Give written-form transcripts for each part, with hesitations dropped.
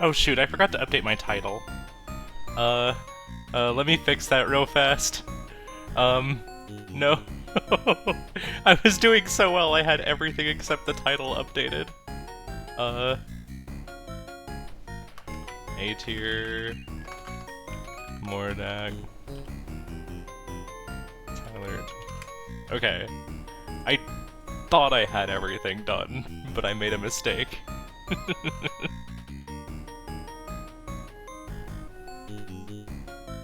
Oh shoot, I forgot to update my title. Let me fix that real fast. No. I was doing so well, I had everything except the title updated. A tier... Mordaak... Tyler... Okay. I thought I had everything done, but I made a mistake.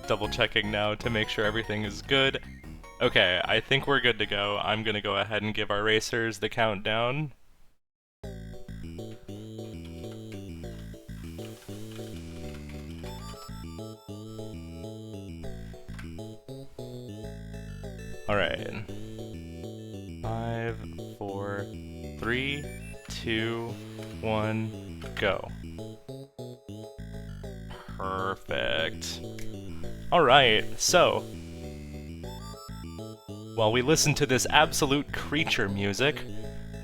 Double checking now to make sure everything is good. Okay, I think we're good to go. I'm gonna go ahead and give our racers the countdown. Alright. 5, 4, 3, 2, 1, go. Perfect. Alright, so... while we listen to this absolute creature music,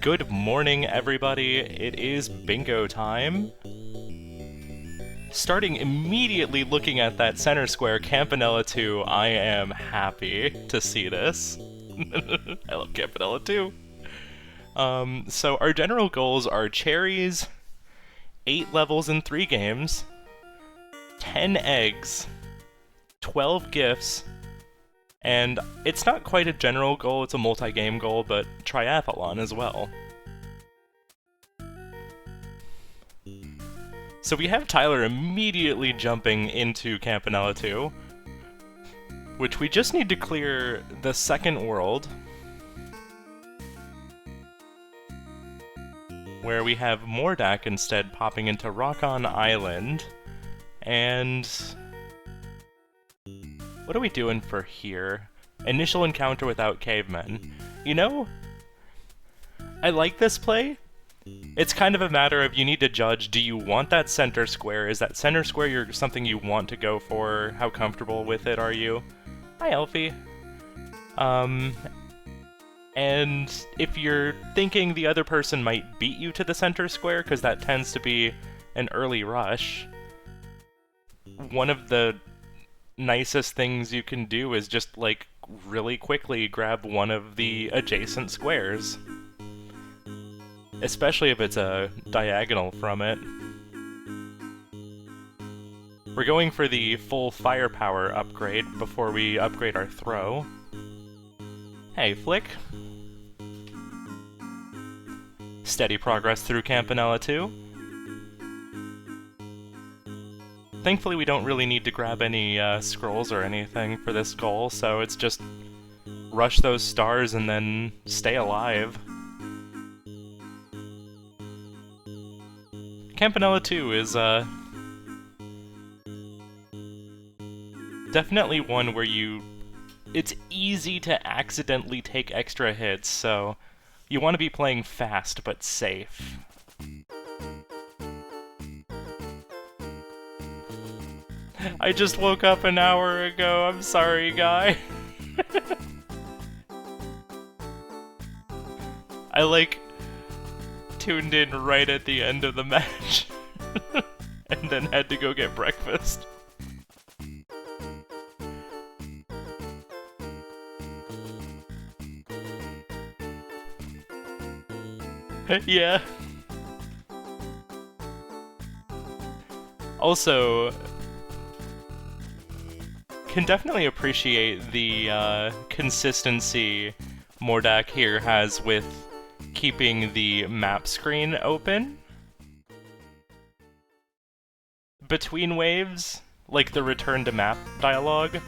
good morning everybody, it is bingo time. Starting immediately looking at that center square, Campanella 2, I am happy to see this. I love Campanella 2. So our general goals are cherries, 8 levels in 3 games, 10 eggs, 12 gifts, and it's not quite a general goal, it's a multi-game goal, but triathlon as well. So we have Tyler immediately jumping into Campanella 2, which we just need to clear the second world, where we have Mordaak instead popping into Rock-On Island, and... what are we doing for here? Initial encounter without cavemen. You know, I like this play. It's kind of a matter of you need to judge, do you want that center square? Is that center square something you want to go for? How comfortable with it are you? Hi, Elfie. And if you're thinking the other person might beat you to the center square, because that tends to be an early rush, one of the nicest things you can do is just, like, really quickly grab one of the adjacent squares. Especially if it's a diagonal from it. We're going for the full firepower upgrade before we upgrade our throw. Hey, Flick. Steady progress through Campanella 2. Thankfully we don't really need to grab any scrolls or anything for this goal, so it's just rush those stars and then stay alive. Campanella 2 is definitely one where it's easy to accidentally take extra hits, so you want to be playing fast but safe. I just woke up an hour ago, I'm sorry, guy. I, like, tuned in right at the end of the match, and then had to go get breakfast. Yeah. Also, can definitely appreciate the consistency Mordaak here has with keeping the map screen open between waves, like the return to map dialogue,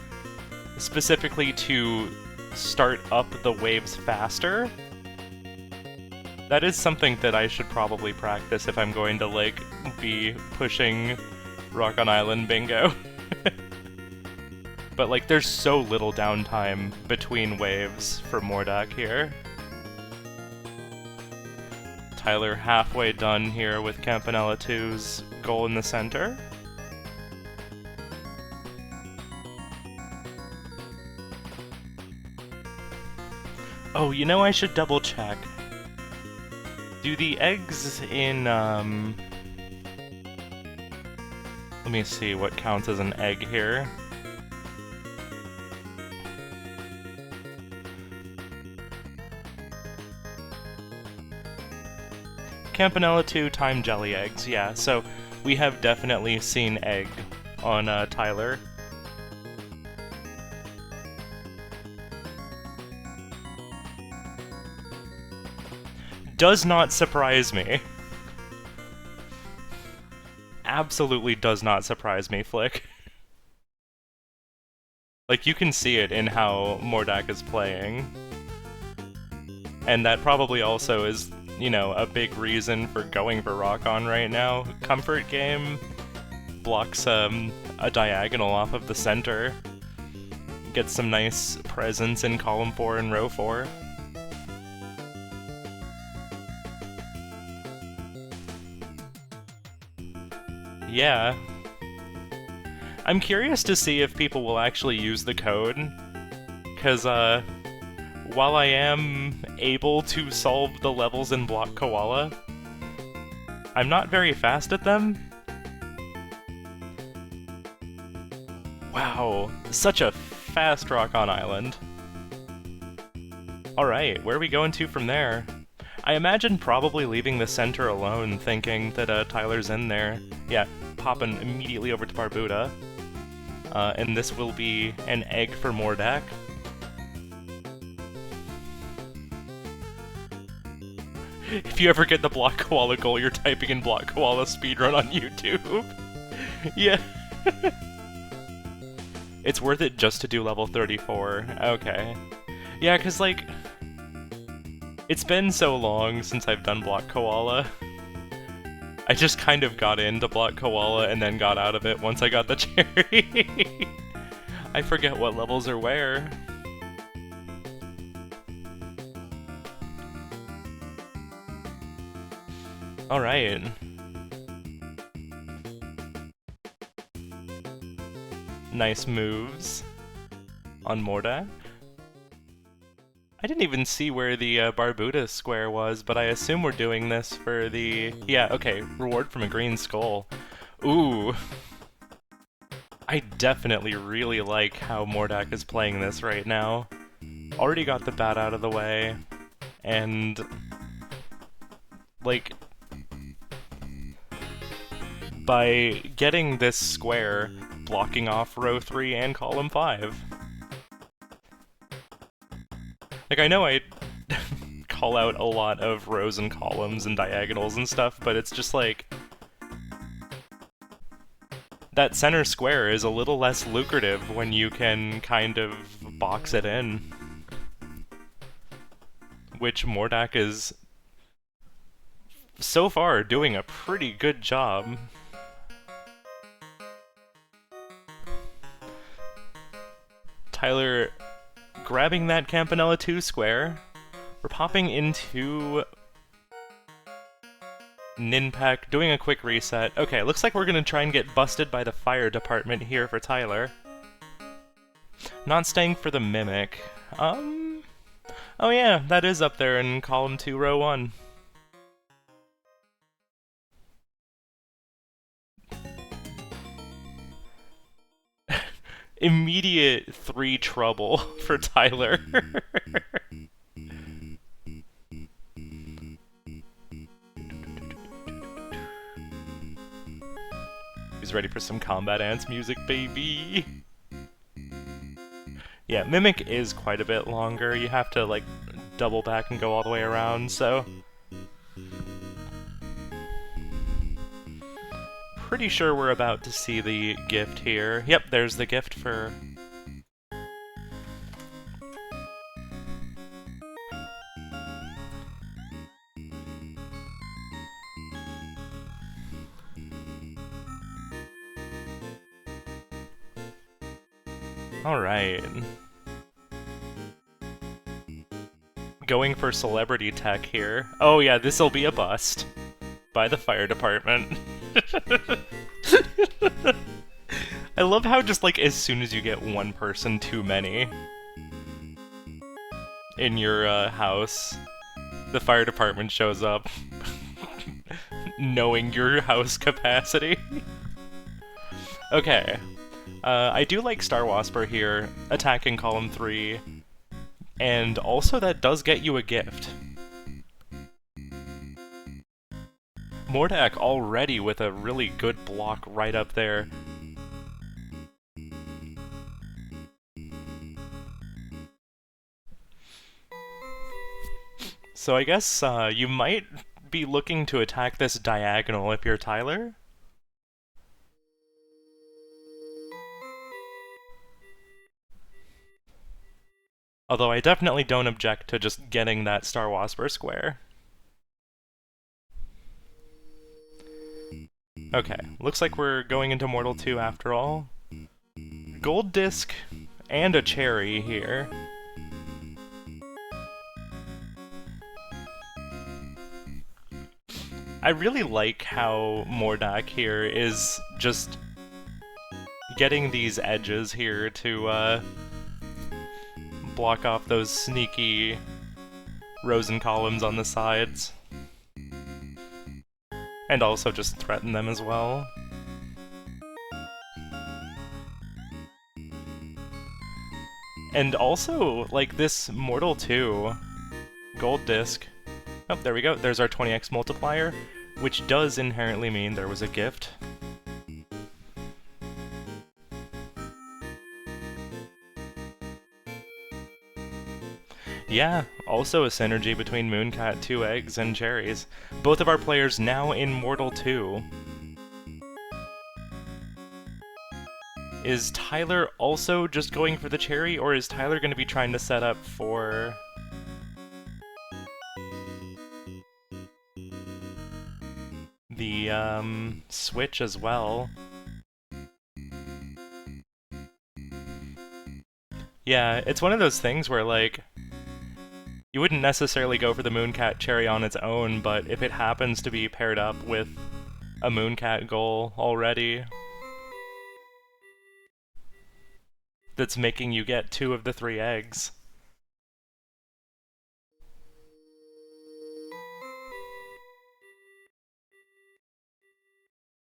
specifically to start up the waves faster. That is something that I should probably practice if I'm going to, like, be pushing Rock-On Island bingo. But, like, there's so little downtime between waves for Mordaak here. Tyler halfway done here with Campanella 2's goal in the center. Oh, you know, I should double check. Do the eggs in, Let me see what counts as an egg here. Campanella 2 time jelly eggs, yeah, so we have definitely seen egg on Tyler. Does not surprise me. Absolutely does not surprise me, Flick. Like, you can see it in how Mordaak is playing. And that probably also is, you know, a big reason for going for Rock-On right now. Comfort game blocks a diagonal off of the center. Gets some nice presence in column 4 and row 4. Yeah. I'm curious to see if people will actually use the code, because, while I am able to solve the levels in Block Koala, I'm not very fast at them. Wow, such a fast Rock-On Island. Alright, where are we going to from there? I imagine probably leaving the center alone, thinking that Tyler's in there. Yeah, popping immediately over to Barbuda. And this will be an egg for Mordaak. If you ever get the Block Koala goal, you're typing in Block Koala speedrun on YouTube. Yeah. It's worth it just to do level 34. Okay. Yeah, because, like, it's been so long since I've done Block Koala. I just kind of got into Block Koala and then got out of it once I got the cherry. I forget what levels are where. Alright. Nice moves on Mordaak. I didn't even see where the Barbuda square was, but I assume we're doing this for the... Yeah, okay, reward from a green skull. Ooh. I definitely really like how Mordaak is playing this right now. Already got the bat out of the way, and... like... by getting this square, blocking off row 3 and column 5. Like, I know I call out a lot of rows and columns and diagonals and stuff, but it's just like... that center square is a little less lucrative when you can kind of box it in. Which Mordaak is, so far, doing a pretty good job. Tyler grabbing that Campanella 2 square. We're popping into Ninpak, doing a quick reset. Okay, looks like we're gonna try and get busted by the fire department here for Tyler. Not staying for the Mimic. Oh yeah, that is up there in column 2, row 1. Immediate 3 trouble for Tyler. He's ready for some combat ants music, baby. Yeah, Mimic is quite a bit longer. You have to, like, double back and go all the way around, so... pretty sure we're about to see the gift here. Yep, there's the gift for... Alright. Going for celebrity tech here. Oh yeah, this'll be a bust. By the fire department. I love how just, like, as soon as you get one person too many in your house, the fire department shows up, knowing your house capacity. Okay. I do like Star Wasper here, attacking column 3, and also that does get you a gift. Mordaak already with a really good block right up there. So I guess you might be looking to attack this diagonal if you're Tyler? Although I definitely don't object to just getting that Star Wasper square. Okay, looks like we're going into Mortal 2 after all. Gold disc and a cherry here. I really like how Mordaak here is just getting these edges here to block off those sneaky rows and columns on the sides. And also just threaten them as well. And also, like, this Mortal 2 gold disc... Oh, there we go, there's our 20x multiplier, which does inherently mean there was a gift. Yeah, also a synergy between Mooncat, 2 eggs, and cherries. Both of our players now in Mortal 2. Is Tyler also just going for the cherry, or is Tyler going to be trying to set up for... the, switch as well? Yeah, it's one of those things where, like, you wouldn't necessarily go for the Mooncat cherry on its own, but if it happens to be paired up with a Mooncat goal already, that's making you get 2 of the 3 eggs.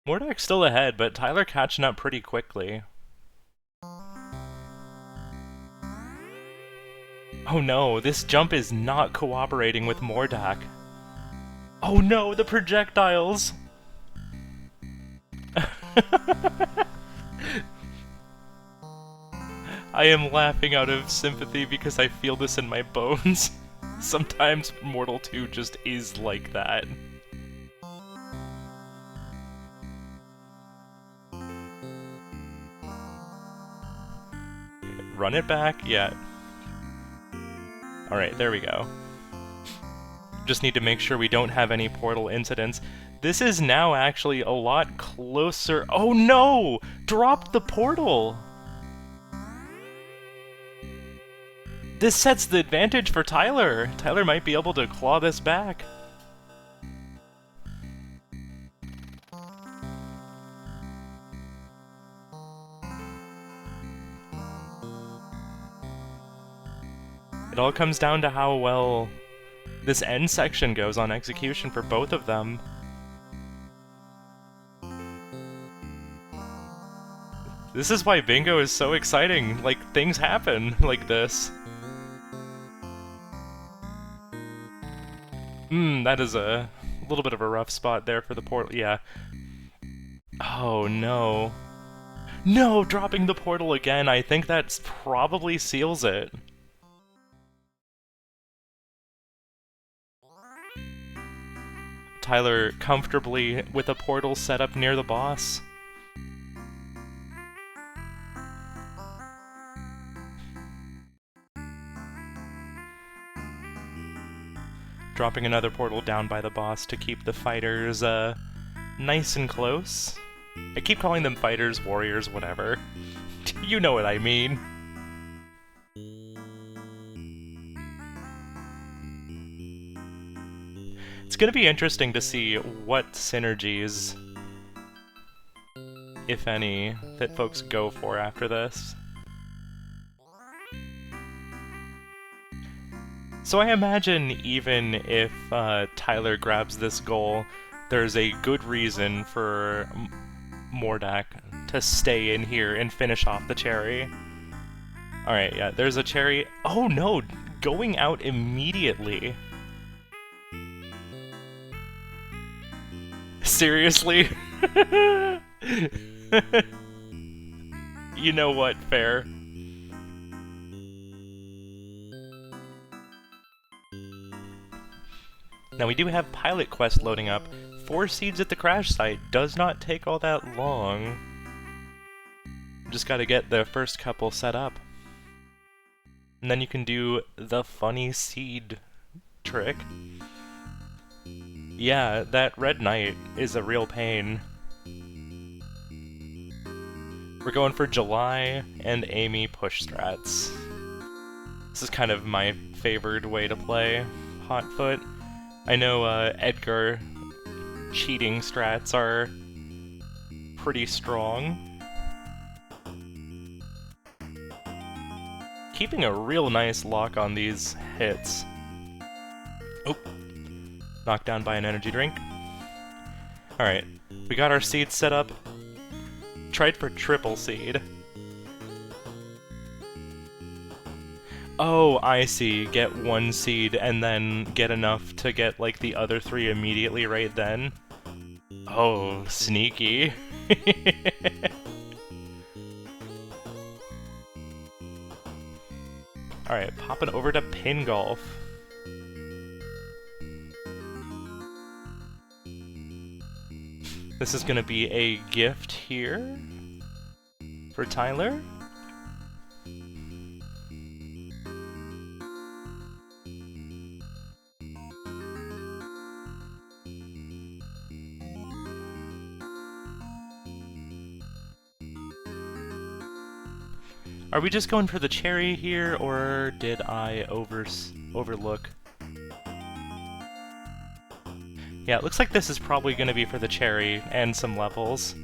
Mordaak's still ahead, but Tyler catching up pretty quickly. Oh no, this jump is not cooperating with Mordaak. Oh no, the projectiles! I am laughing out of sympathy because I feel this in my bones. Sometimes Mortal 2 just is like that. Run it back? Yeah. Alright, there we go. Just need to make sure we don't have any portal incidents. This is now actually a lot closer. Oh no! Dropped the portal! This sets the advantage for Tyler. Tyler might be able to claw this back. It all comes down to how well this end section goes on execution for both of them. This is why bingo is so exciting. Like, things happen like this. That is a little bit of a rough spot there for the portal. Yeah. Oh, no. No, dropping the portal again. I think that probably seals it. Tyler comfortably with a portal set up near the boss. Dropping another portal down by the boss to keep the fighters, nice and close. I keep calling them fighters, warriors, whatever. You know what I mean. It's gonna be interesting to see what synergies, if any, that folks go for after this. So I imagine even if Tyler grabs this goal, there's a good reason for Mordaak to stay in here and finish off the cherry. Alright, yeah, there's a cherry. Oh no! Going out immediately! Seriously? You know what, fair. Now we do have Pilot Quest loading up. 4 seeds at the crash site does not take all that long. Just gotta get the first couple set up. And then you can do the funny seed trick. Yeah, that Red Knight is a real pain. We're going for July and Amy push strats. This is kind of my favored way to play Hotfoot. I know Edgar cheating strats are pretty strong. Keeping a real nice lock on these hits. Oh, knocked down by an energy drink. Alright, we got our seeds set up. Tried for triple seed. Oh, I see. Get 1 seed and then get enough to get, like, the other 3 immediately right then. Oh, sneaky. Alright, popping over to Pin Golf. This is gonna be a gift here for Tyler. Are we just going for the cherry here, or did I overlook? Yeah, it looks like this is probably going to be for the cherry and some levels.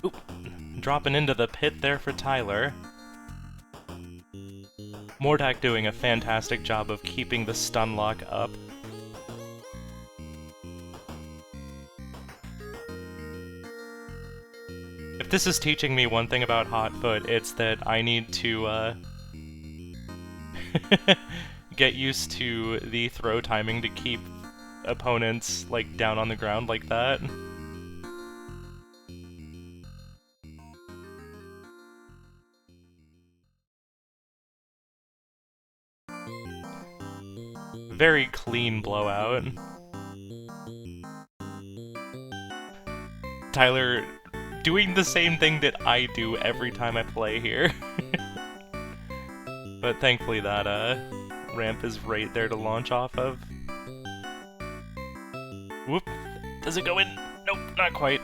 Oop, dropping into the pit there for Tyler. Mordaak doing a fantastic job of keeping the stun lock up. If this is teaching me one thing about Hotfoot, it's that I need to, get used to the throw timing to keep opponents, like, down on the ground like that. Very clean blowout. Tyler doing the same thing that I do every time I play here. But thankfully that ramp is right there to launch off of. Whoop. Does it go in? Nope, not quite.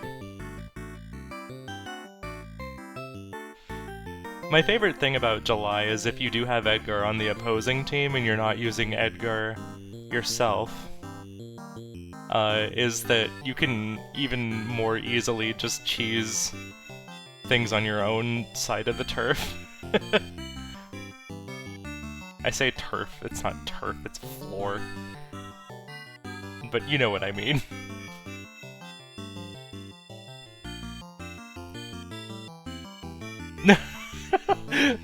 My favorite thing about July is if you do have Edgar on the opposing team and you're not using Edgar yourself, is that you can even more easily just cheese things on your own side of the turf. I say turf, it's not turf, it's floor. But you know what I mean.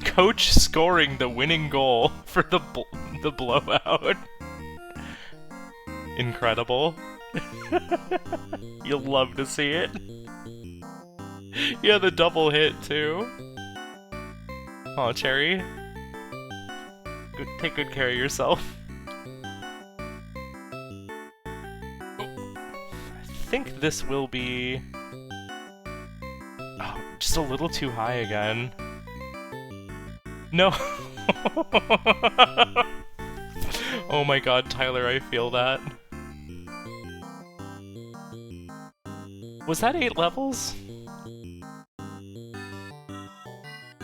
Coach scoring the winning goal for the blowout. Incredible. You'll love to see it. Yeah, the double hit too. Aw, Cherry. Take good care of yourself. I think this will be... Oh, just a little too high again. No! Oh my god, Tyler, I feel that. Was that 8 levels?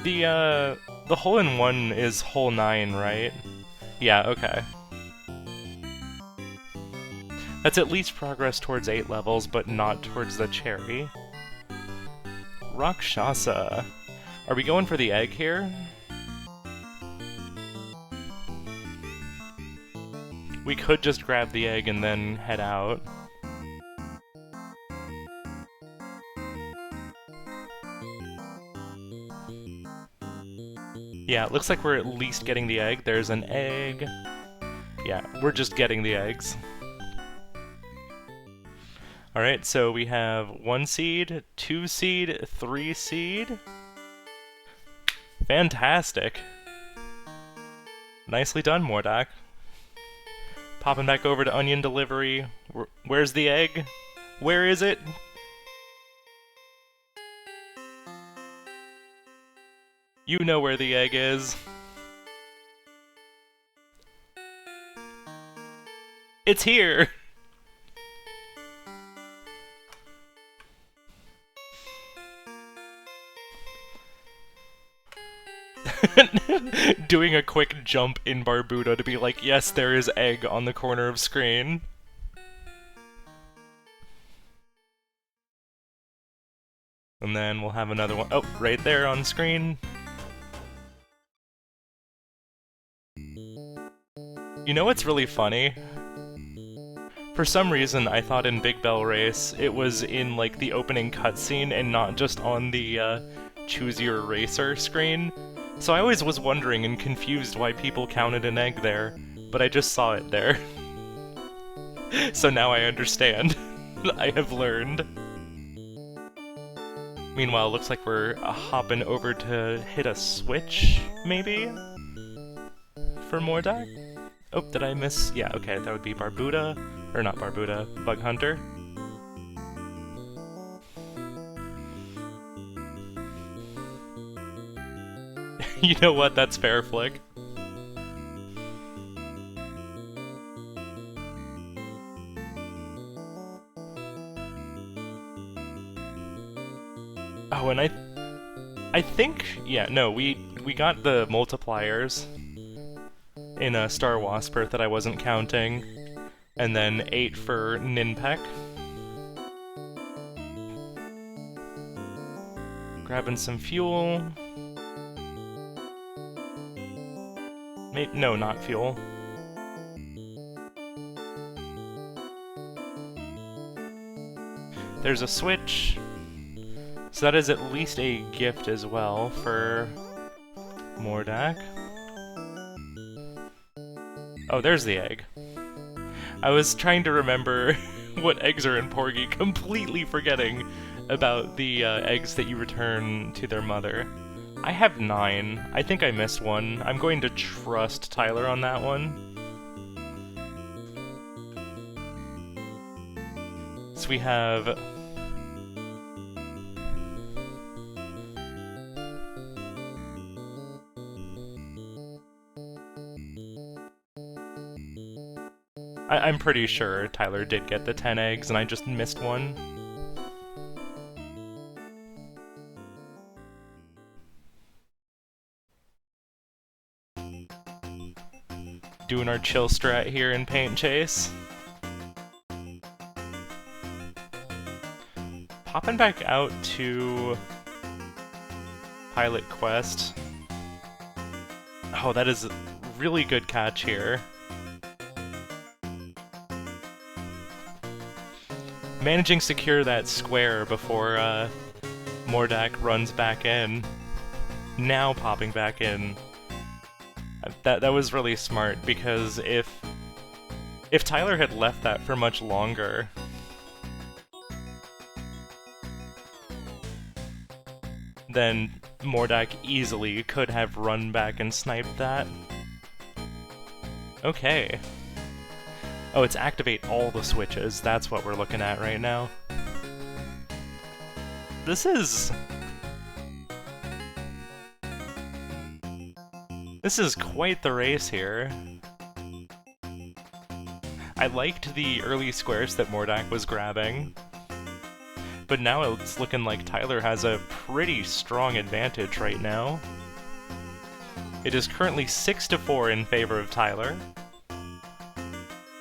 The hole-in-one is hole 9, right? Yeah, okay. That's at least progress towards 8 levels, but not towards the cherry. Rakshasa. Are we going for the egg here? We could just grab the egg and then head out. Yeah, it looks like we're at least getting the egg. There's an egg. Yeah, we're just getting the eggs. Alright, so we have 1 seed, 2 seed, 3 seed. Fantastic. Nicely done, Mordaak. Popping back over to onion delivery. Where's the egg? Where is it? You know where the egg is. It's here! Doing a quick jump in Barbuda to be like, yes, there is egg on the corner of screen. And then we'll have another one. Oh, right there on screen. You know what's really funny? For some reason, I thought in Big Bell Race, it was in, like, the opening cutscene and not just on the, Choose Your Racer screen. So I always was wondering and confused why people counted an egg there, but I just saw it there. So now I understand. I have learned. Meanwhile, looks like we're hopping over to hit a switch, maybe? For Mordaak? Oh, did I miss? Yeah, okay, that would be Barbuda. Or not Barbuda, Bug Hunter. You know what? That's fair, Flick. Oh, and I think, yeah, no, we got the multipliers in a Star Waspert that I wasn't counting, and then 8 for Ninpeck. Grabbing some fuel. No, not fuel. There's a switch. So that is at least a gift as well for Mordaak. Oh, there's the egg. I was trying to remember what eggs are in Porgy, completely forgetting about the eggs that you return to their mother. I have 9. I think I missed one. I'm going to trust Tyler on that one. So we have... I'm pretty sure Tyler did get the 10 eggs and I just missed one. Doing our chill strat here in Paint Chase. Popping back out to Pilot Quest. Oh, that is a really good catch here. Managing to secure that square before Mordaak runs back in. Now popping back in. That was really smart, because if Tyler had left that for much longer, then Mordaak easily could have run back and sniped that. Okay. Oh, it's activate all the switches. That's what we're looking at right now. This is quite the race here. I liked the early squares that Mordaak was grabbing, but now it's looking like Tyler has a pretty strong advantage right now. It is currently 6-4 in favor of Tyler.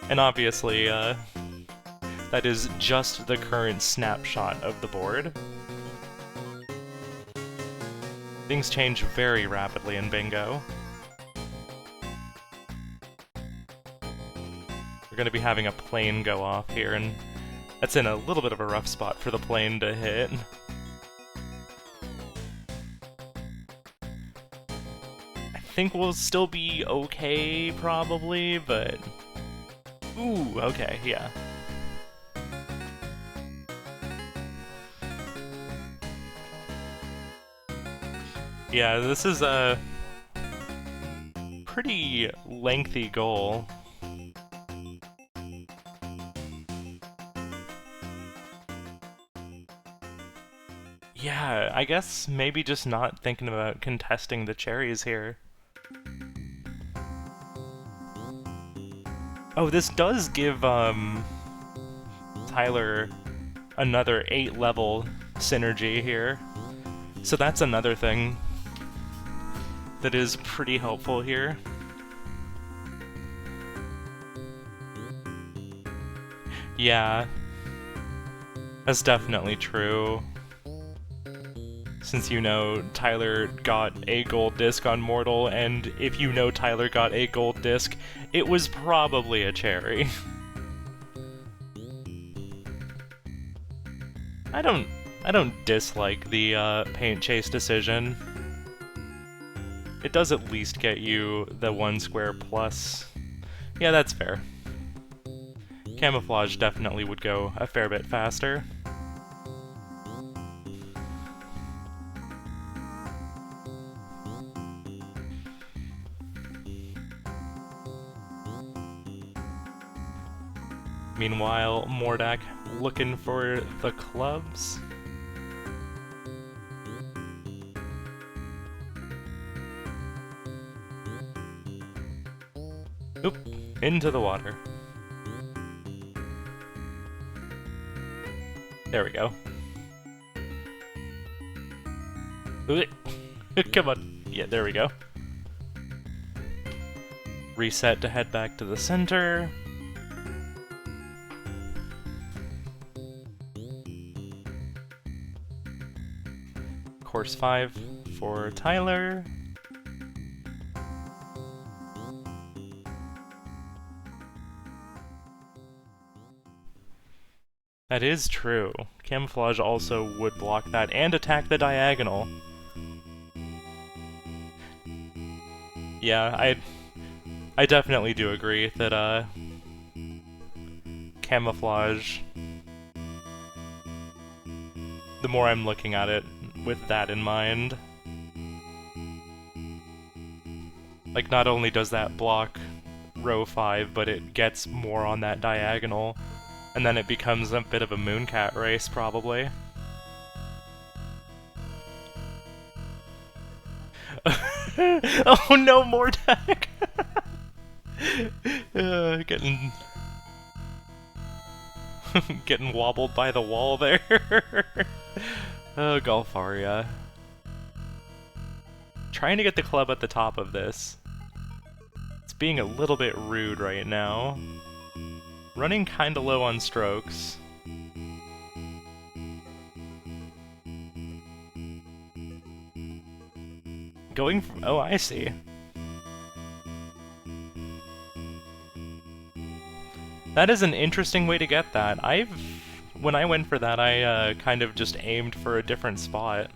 And obviously, that is just the current snapshot of the board. Things change very rapidly in Bingo. We're gonna be having a plane go off here, and that's in a little bit of a rough spot for the plane to hit. I think we'll still be okay, probably, but... Ooh, okay, yeah. Yeah, this is a pretty lengthy goal. Yeah, I guess maybe just not thinking about contesting the cherries here. Oh, this does give, Tyler another 8-level synergy here. So that's another thing that is pretty helpful here. Yeah, that's definitely true. Since you know Tyler got a gold disc on Mortal, and if you know Tyler got a gold disc, it was probably a cherry. I don't dislike the paint chase decision. It does at least get you the 1 square plus. Yeah, that's fair. Camouflage definitely would go a fair bit faster. Meanwhile, Mordaak looking for the clubs. Oop, into the water. There we go. Come on. Yeah, there we go. Reset to head back to the center. Course 5 for Tyler. That is true. Camouflage also would block that and attack the diagonal. Yeah, I definitely do agree that, Camouflage, the more I'm looking at it with that in mind, like, not only does that block row 5, but it gets more on that diagonal, and then it becomes a bit of a mooncat race, probably. Oh no, Mordaak! Getting... getting wobbled by the wall there. Oh, Golfaria. Trying to get the club at the top of this. It's being a little bit rude right now. Running kinda low on strokes. Going from... oh, I see. That is an interesting way to get that. When I went for that, I kind of just aimed for a different spot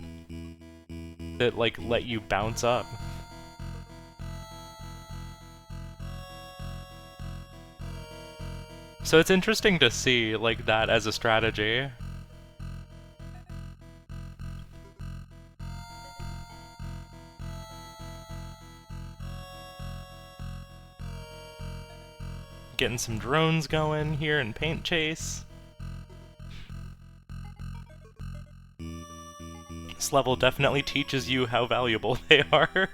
that, like, let you bounce up. So it's interesting to see, like, that as a strategy. Getting some drones going here in Paint Chase. This level definitely teaches you how valuable they are.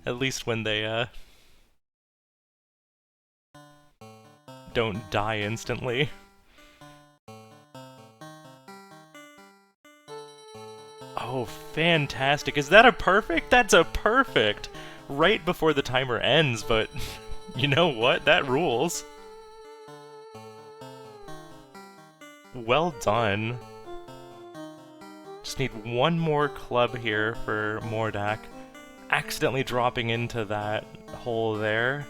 At least when they, don't die instantly. Oh, fantastic. Is that a perfect? That's a perfect! Right before the timer ends, but you know what? That rules. Well done. Just need one more club here for Mordaak. Accidentally dropping into that hole there.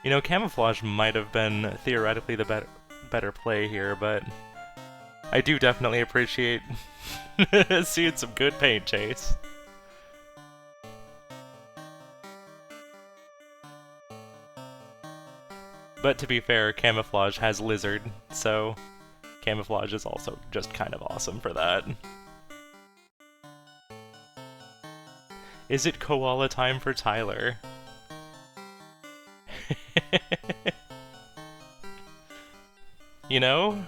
You know, camouflage might have been theoretically the better play here, but I do definitely appreciate seeing some good paint chase. But to be fair, camouflage has lizard, so camouflage is also just kind of awesome for that. Is it koala time for Tyler? You know?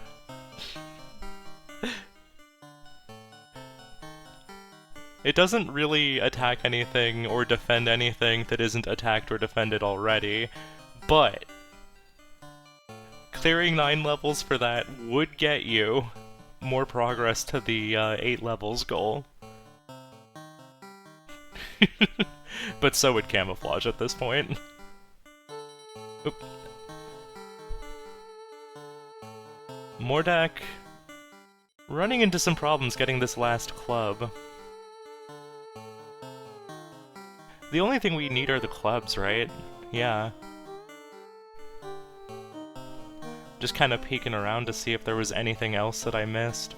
It doesn't really attack anything or defend anything that isn't attacked or defended already, but clearing 9 levels for that would get you more progress to the 8 levels goal. But so would camouflage at this point. Oop. Mordaak running into some problems getting this last club. The only thing we need are the clubs, right? Yeah. Just kind of peeking around to see if there was anything else that I missed.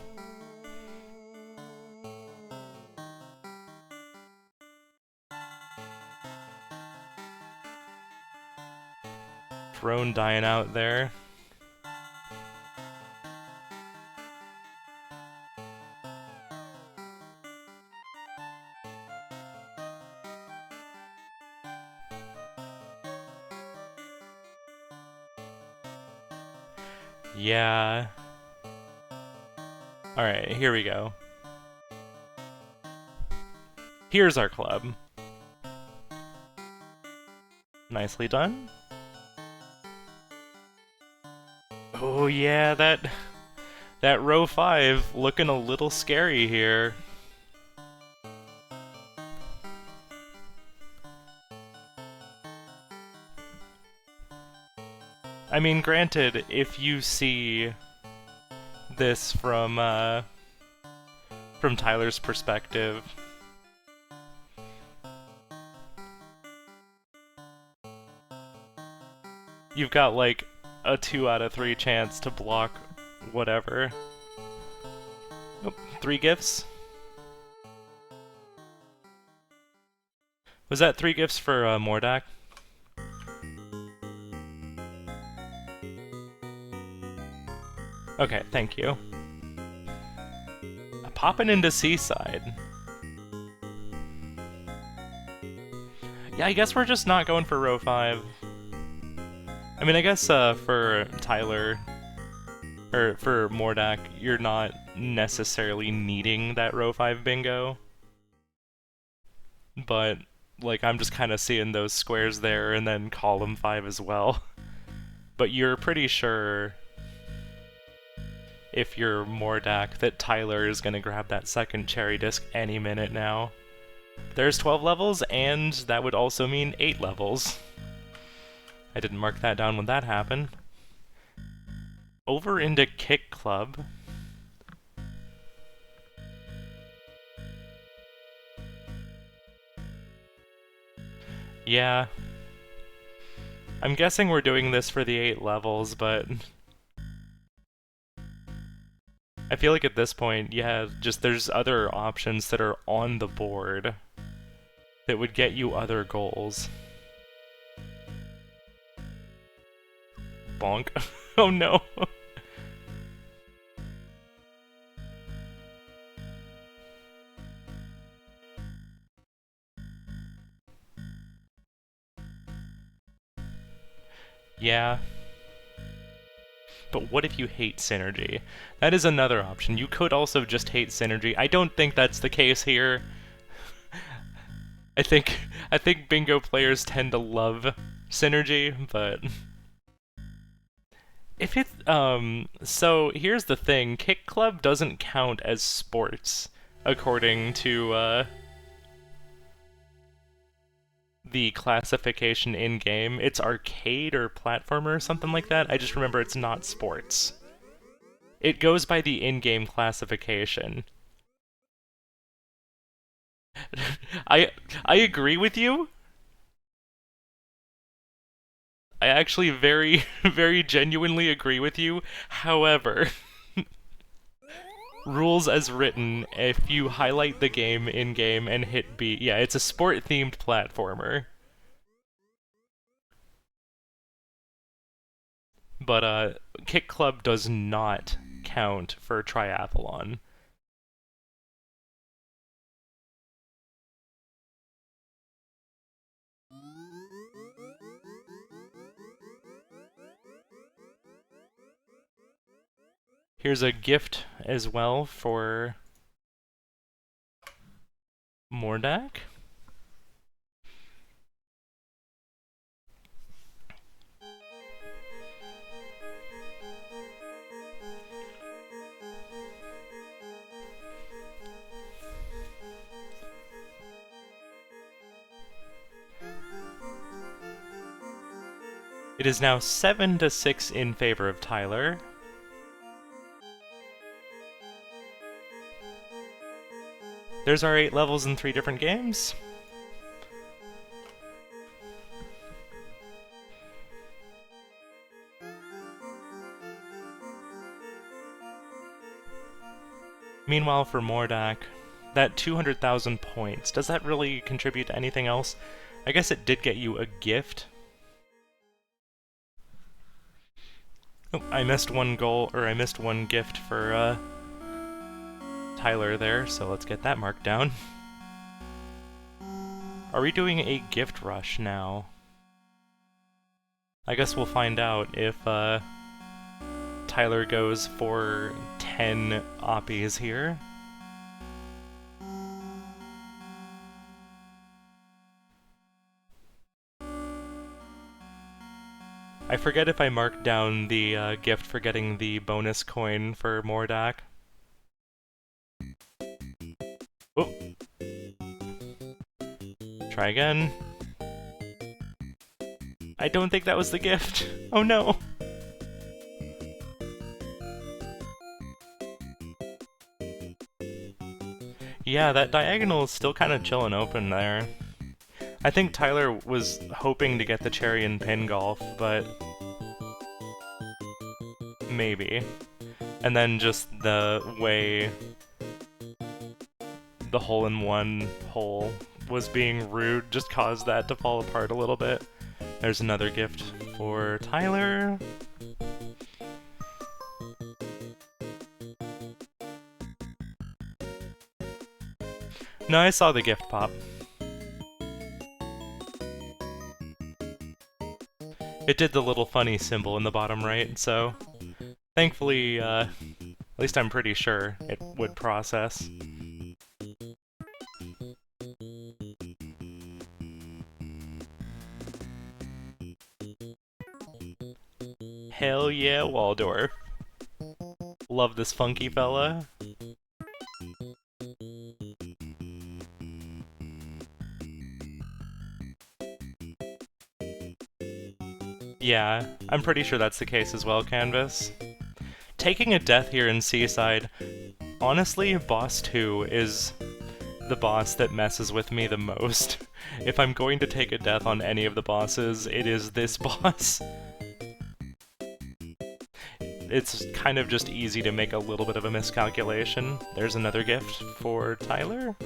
Drone dying out there. Yeah. Alright, here we go. Here's our club. Nicely done. Oh yeah, that row 5 looking a little scary here. I mean, granted, if you see this from Tyler's perspective, you've got like a 2 out of 3 chance to block whatever. Oh, 3 gifts? Was that 3 gifts for Mordaak? Okay, thank you. Popping into Seaside. Yeah, I guess we're just not going for row 5. I mean, I guess for Tyler, or for Mordaak, you're not necessarily needing that row 5 bingo. But, like, I'm just kind of seeing those squares there and then column 5 as well. But you're pretty sure, if you're Mordaak, that Tyler is going to grab that second cherry disc any minute now. There's 12 levels, and that would also mean 8 levels. I didn't mark that down when that happened. Over into Kick Club. Yeah. I'm guessing we're doing this for the 8 levels, but I feel like at this point, yeah, just there's other options that are on the board that would get you other goals. Bonk. Oh no. Yeah. But what if you hate synergy? That is another option. You could also just hate synergy. I don't think that's the case here. I think bingo players tend to love synergy, but if it so here's the thing, Kick Club doesn't count as sports according to the classification in-game. It's arcade or platformer or something like that. I just remember it's not sports. It goes by the in-game classification. I I agree with you. I actually very, very genuinely agree with you. However, rules as written, if you highlight the game in-game and hit B, yeah, it's a sport-themed platformer. But Kick Club does not count for triathlon. Here's a gift as well for Mordaak. It is now 7-6 in favor of Tyler. There's our 8 levels in 3 different games. Meanwhile, for Mordaak, that 200,000 points, does that really contribute to anything else? I guess it did get you a gift. Oh, I missed one goal, or I missed one gift for Tyler there, so let's get that marked down. Are we doing a gift rush now? I guess we'll find out if Tyler goes for 10 oppies here. I forget if I marked down the gift for getting the bonus coin for Mordaak. Oh. Try again. I don't think that was the gift. Oh no. Yeah, that diagonal is still kind of chilling open there. I think Tyler was hoping to get the cherry in pin golf, but maybe. And then just the way the hole-in-one hole was being rude just caused that to fall apart a little bit. There's another gift for Tyler. No, I saw the gift pop. It did the little funny symbol in the bottom right, so thankfully, at least I'm pretty sure it would process. Hell yeah, Waldorf. Love this funky fella. Yeah, I'm pretty sure that's the case as well, Canvas. Taking a death here in Seaside, honestly, Boss 2 is the boss that messes with me the most. If I'm going to take a death on any of the bosses, it is this boss. It's kind of just easy to make a little bit of a miscalculation. There's another gift for Tyler.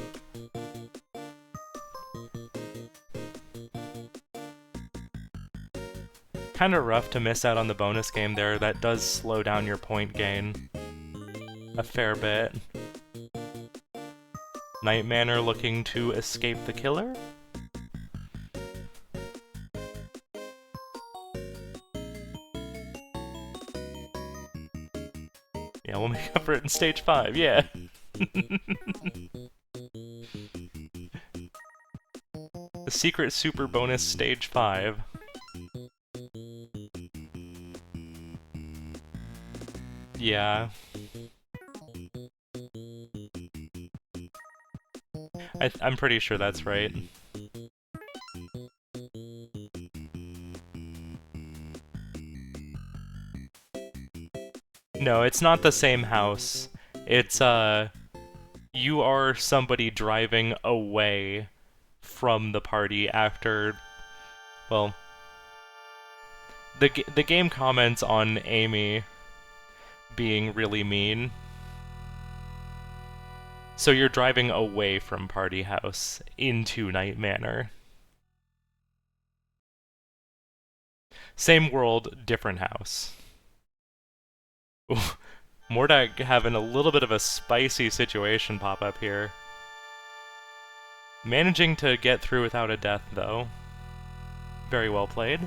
Kinda rough to miss out on the bonus game there. That does slow down your point gain a fair bit. Night Manor looking to escape the killer. Yeah, we'll make up for it in stage 5, yeah. The secret super bonus stage 5. Yeah. I'm pretty sure that's right. No, it's not the same house. It's, you are somebody driving away from the party after, well, the game comments on Amy being really mean. So you're driving away from Party House into Night Manor. Same world, different house. Ooh, Mordaak having a little bit of a spicy situation pop up here. Managing to get through without a death, though. Very well played.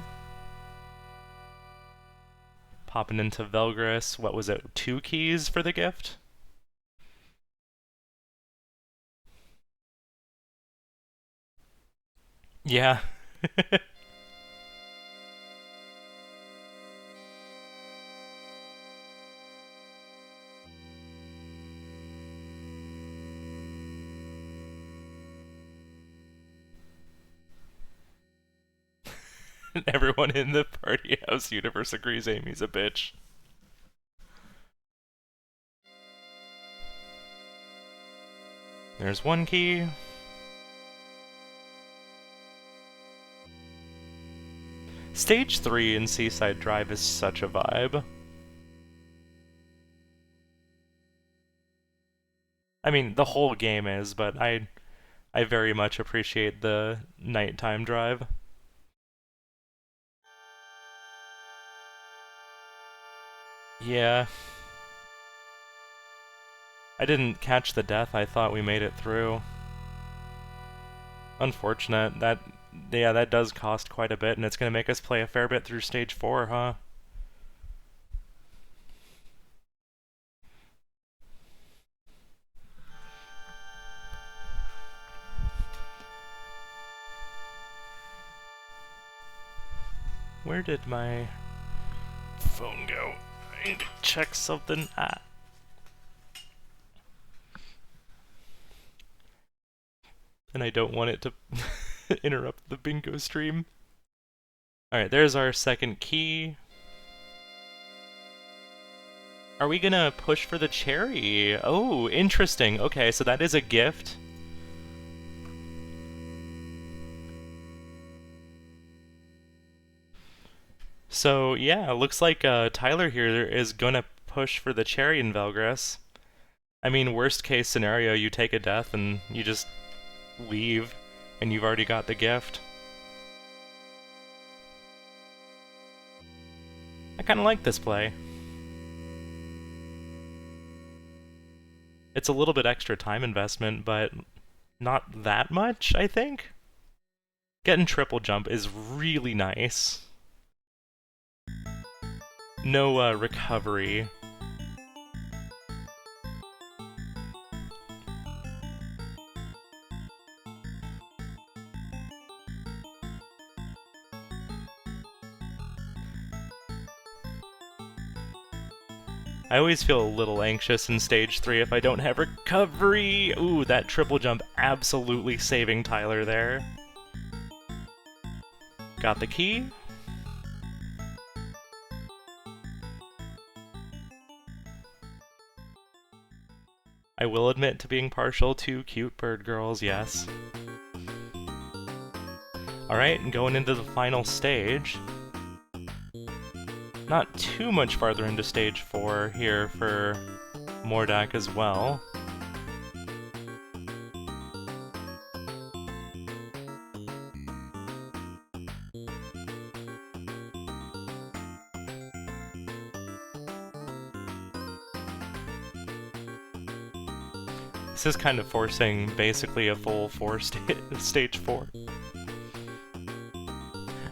Popping into Velgris, what was it, 2 keys for the gift? Yeah. Everyone in the Party House universe agrees Amy's a bitch. There's 1 key. Stage 3 in Seaside Drive is such a vibe. I mean, the whole game is, but I very much appreciate the nighttime drive. Yeah. I didn't catch the death, I thought we made it through. Unfortunate. Yeah, that does cost quite a bit, and it's gonna make us play a fair bit through stage 4, huh? Where did my phone go? I need to check something. And I don't want it to interrupt the bingo stream. Alright, there's our second key. Are we gonna push for the cherry? Oh, interesting. Okay, so that is a gift. So, yeah, looks like Tyler here is gonna push for the cherry in Velgris. I mean, worst case scenario, you take a death and you just leave, and you've already got the gift. I kinda like this play. It's a little bit extra time investment, but not that much, I think. Getting triple jump is really nice. No recovery. I always feel a little anxious in stage 3 if I don't have recovery. Ooh, that triple jump absolutely saving Tyler there. Got the key. I will admit to being partial to cute bird girls, yes. Alright, going into the final stage. Not too much farther into stage 4 here for Mordaak as well. This is kind of forcing basically a full stage 4.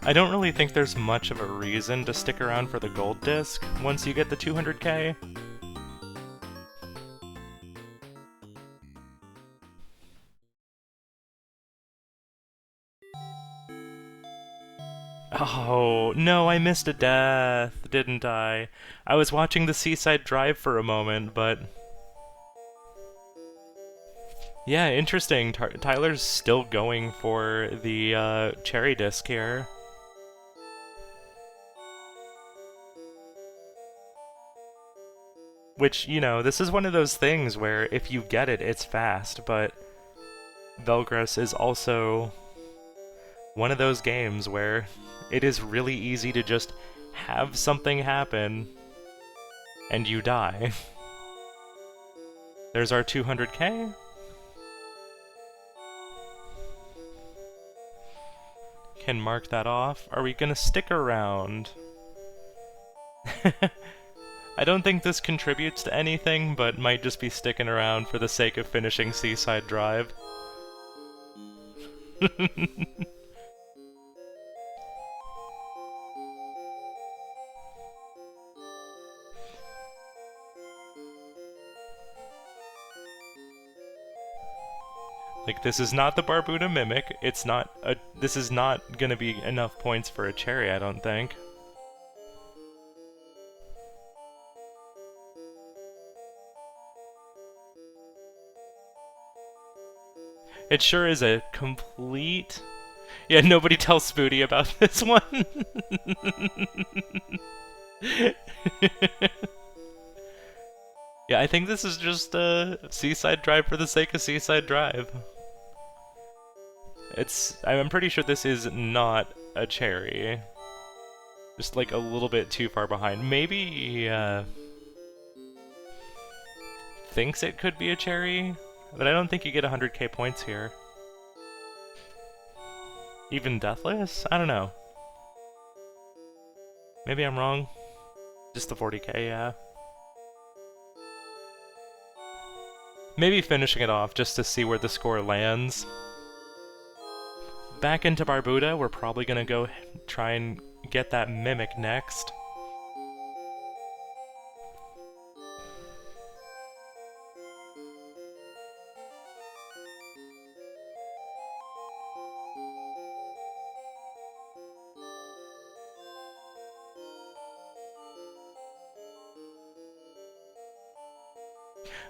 I don't really think there's much of a reason to stick around for the gold disc once you get the 200k. Oh, no, I missed a death, didn't I? I was watching the Seaside Drive for a moment, but... Yeah, interesting. Tyler's still going for the cherry disc here. Which, you know, this is one of those things where if you get it, it's fast, but Velgros is also one of those games where it is really easy to just have something happen and you die. There's our 200k. Can mark that off. Are we gonna stick around? I don't think this contributes to anything, but might just be sticking around for the sake of finishing Seaside Drive. Like, this is not the Barbuda Mimic. It's not a... This is not gonna be enough points for a cherry, I don't think. It sure is a complete... Yeah, nobody tells Spooty about this one. Yeah, I think this is just a Seaside Drive for the sake of Seaside Drive. I'm pretty sure this is not a cherry. Just like a little bit too far behind. Maybe he thinks it could be a cherry, but I don't think you get 100k points here. Even Deathless? I don't know. Maybe I'm wrong. Just the 40k, yeah. Maybe finishing it off just to see where the score lands. Back into Barbuda, we're probably gonna go try and get that Mimic next.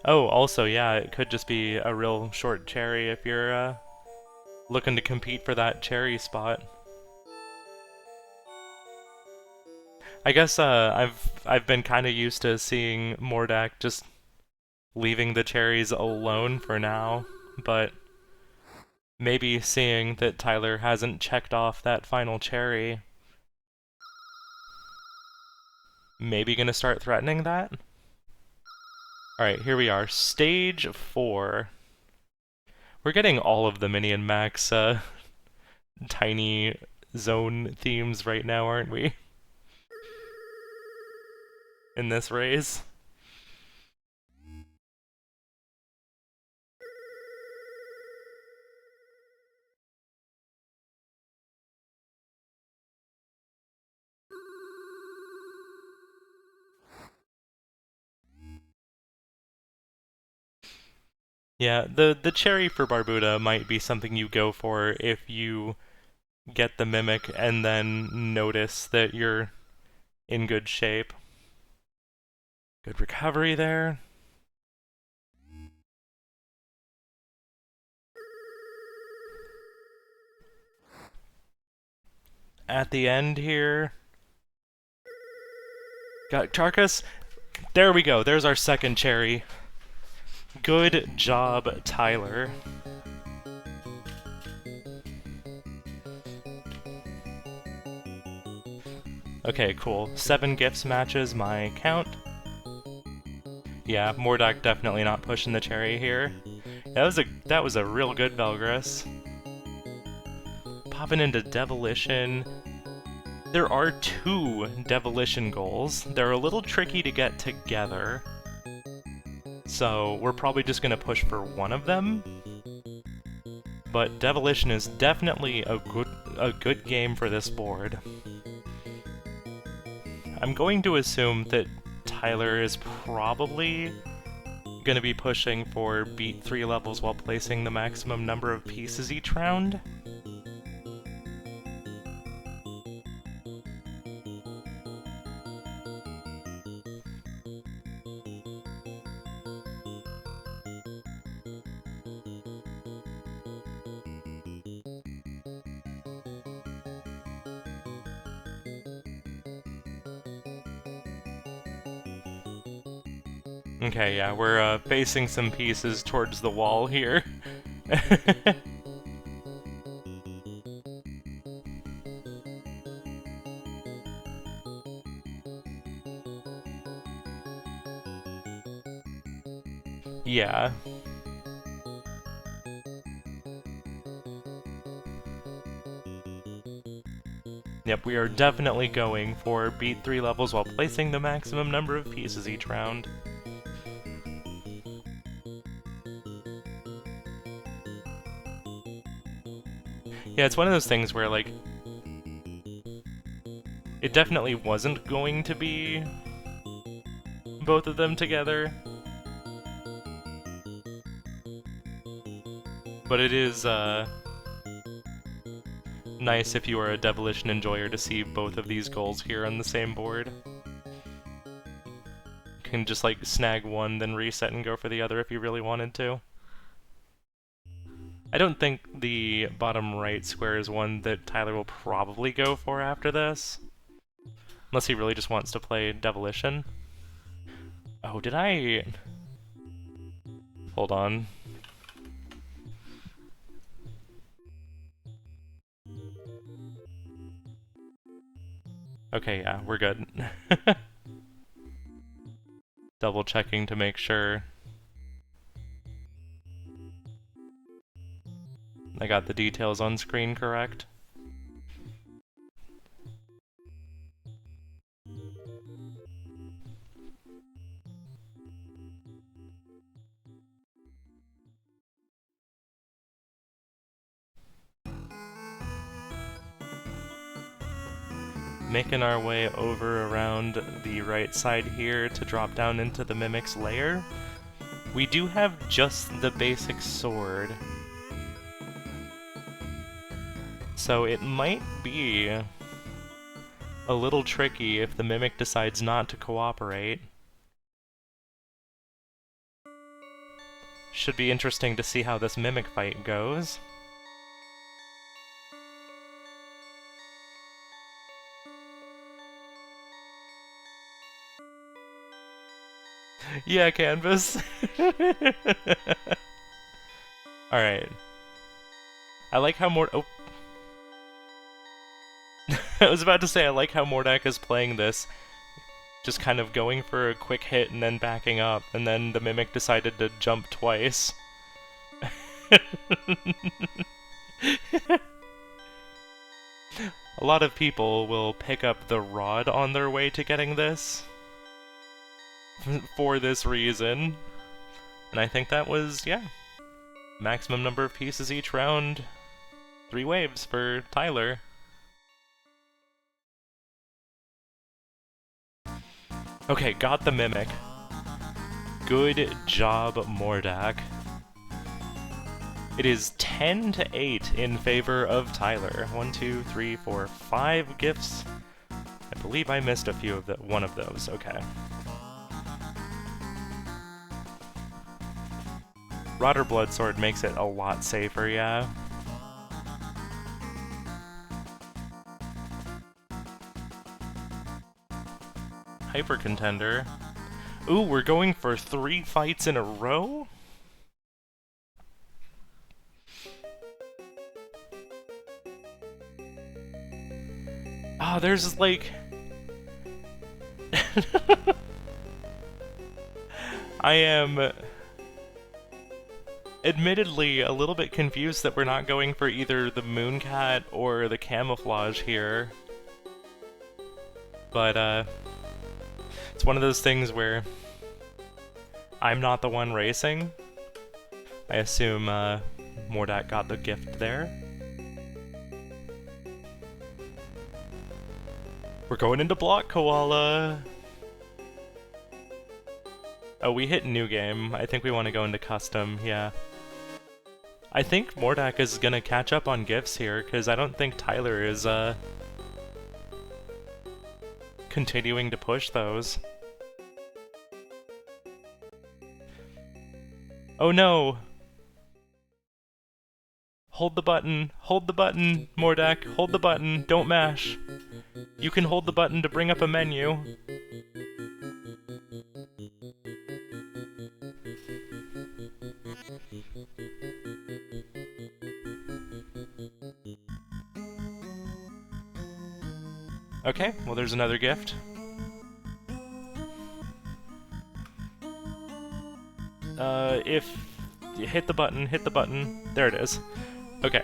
Oh, also, yeah, it could just be a real short cherry if you're looking to compete for that cherry spot. I guess I've been kind of used to seeing Mordaak just leaving the cherries alone for now, but maybe seeing that Tyler hasn't checked off that final cherry, maybe gonna start threatening that? Alright, here we are. Stage 4. We're getting all of the Mini and Max tiny zone themes right now, aren't we? In this race. Yeah, the cherry for Barbuda might be something you go for if you get the Mimic and then notice that you're in good shape. Good recovery there. At the end here. Got Charkas. There we go, there's our second cherry. Good job, Tyler. Okay, cool. 7 gifts matches my count. Yeah, Mordaak definitely not pushing the cherry here. That was a real good Velgris. Popping into Devilition. There are 2 Devilition goals. They're a little tricky to get together. So we're probably just gonna push for one of them. But Devilition is definitely a good game for this board. I'm going to assume that Tyler is probably going to be pushing for beat 3 levels while placing the maximum number of pieces each round. Okay, yeah, we're facing some pieces towards the wall here. Yeah. Yep, we are definitely going for beat 3 levels while placing the maximum number of pieces each round. Yeah, it's one of those things where, like, it definitely wasn't going to be both of them together. But it is, nice if you are a Devilish enjoyer to see both of these goals here on the same board. You can just, like, snag one, then reset and go for the other if you really wanted to. I don't think the bottom right square is one that Tyler will probably go for after this. Unless he really just wants to play Devilishin. Oh, did I... Hold on. Okay, yeah, we're good. Double checking to make sure I got the details on screen correct. Making our way over around the right side here to drop down into the Mimic's lair. We do have just the basic sword. So it might be a little tricky if the Mimic decides not to cooperate. Should be interesting to see how this Mimic fight goes. Yeah, Canvas. Alright. I like how oh. I was about to say, I like how Mordaak is playing this. Just kind of going for a quick hit and then backing up, and then the Mimic decided to jump twice. A lot of people will pick up the rod on their way to getting this. For this reason. And I think that was, yeah, maximum number of pieces each round. 3 waves for Tyler. Okay, got the Mimic. Good job, Mordaak. It is 10-8 in favor of Tyler. 1, 2, 3, 4, 5 gifts. I believe I missed a few of one of those. Okay. Rotter Bloodsword makes it a lot safer, yeah. Hyper Contender. Ooh, we're going for 3 fights in a row? Ah, there's like... I am... admittedly a little bit confused that we're not going for either the Mooncat or the Camouflage here. But, it's one of those things where I'm not the one racing. I assume, Mordaak got the gift there. We're going into Block Koala! Oh, we hit New Game. I think we want to go into Custom, yeah. I think Mordaak is gonna catch up on gifts here, because I don't think Tyler is, continuing to push those. Oh no! Hold the button, Mordaak, hold the button, don't mash. You can hold the button to bring up a menu. Okay, well there's another gift. If you hit the button, there it is. Okay.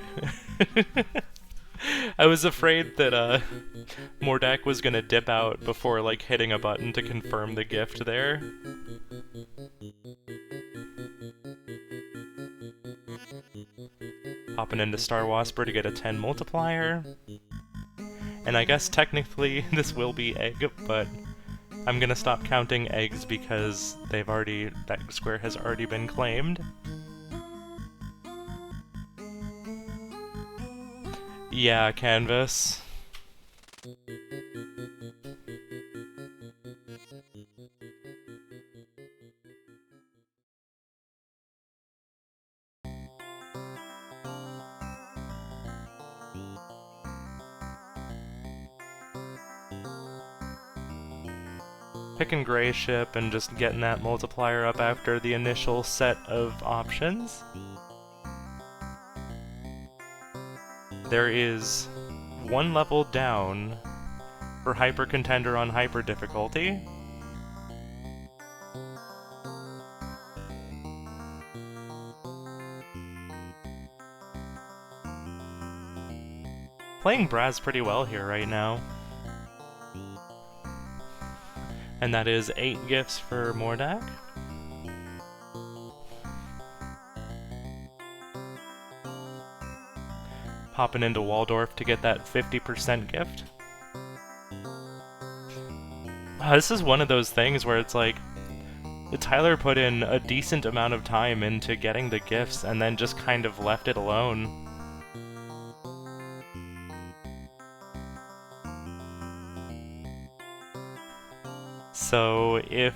I was afraid that, Mordaak was gonna dip out before, like, hitting a button to confirm the gift there. Popping into Star Wasper to get a 10 multiplier. And I guess technically this will be egg, but I'm gonna stop counting eggs because that square has already been claimed. Yeah, canvas. Picking gray ship and just getting that multiplier up after the initial set of options. There is one level down for Hyper Contender on Hyper difficulty. Playing Braz pretty well here right now. And that is 8 gifts for Mordaak. Popping into Waldorf to get that 50% gift. This is one of those things where it's like, Tyler put in a decent amount of time into getting the gifts and then just kind of left it alone. So if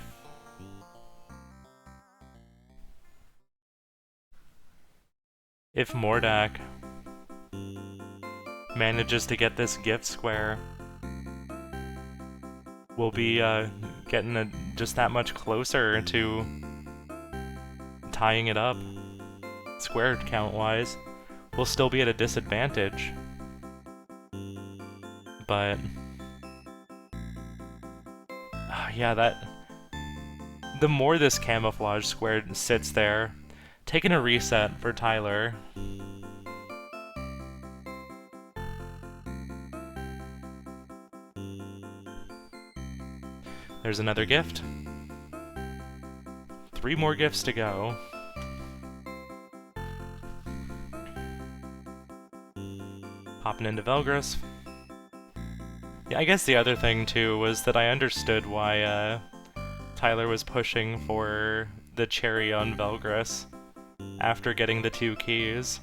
Mordaak manages to get this gift square, we'll be getting just that much closer to tying it up, square count-wise. We'll still be at a disadvantage, but yeah, the more this camouflage square sits there, taking a reset for Tyler. There's another gift. 3 more gifts to go. Popping into Velgris. Yeah, I guess the other thing, too, was that I understood why, Tyler was pushing for the cherry on Velgris after getting the 2 keys.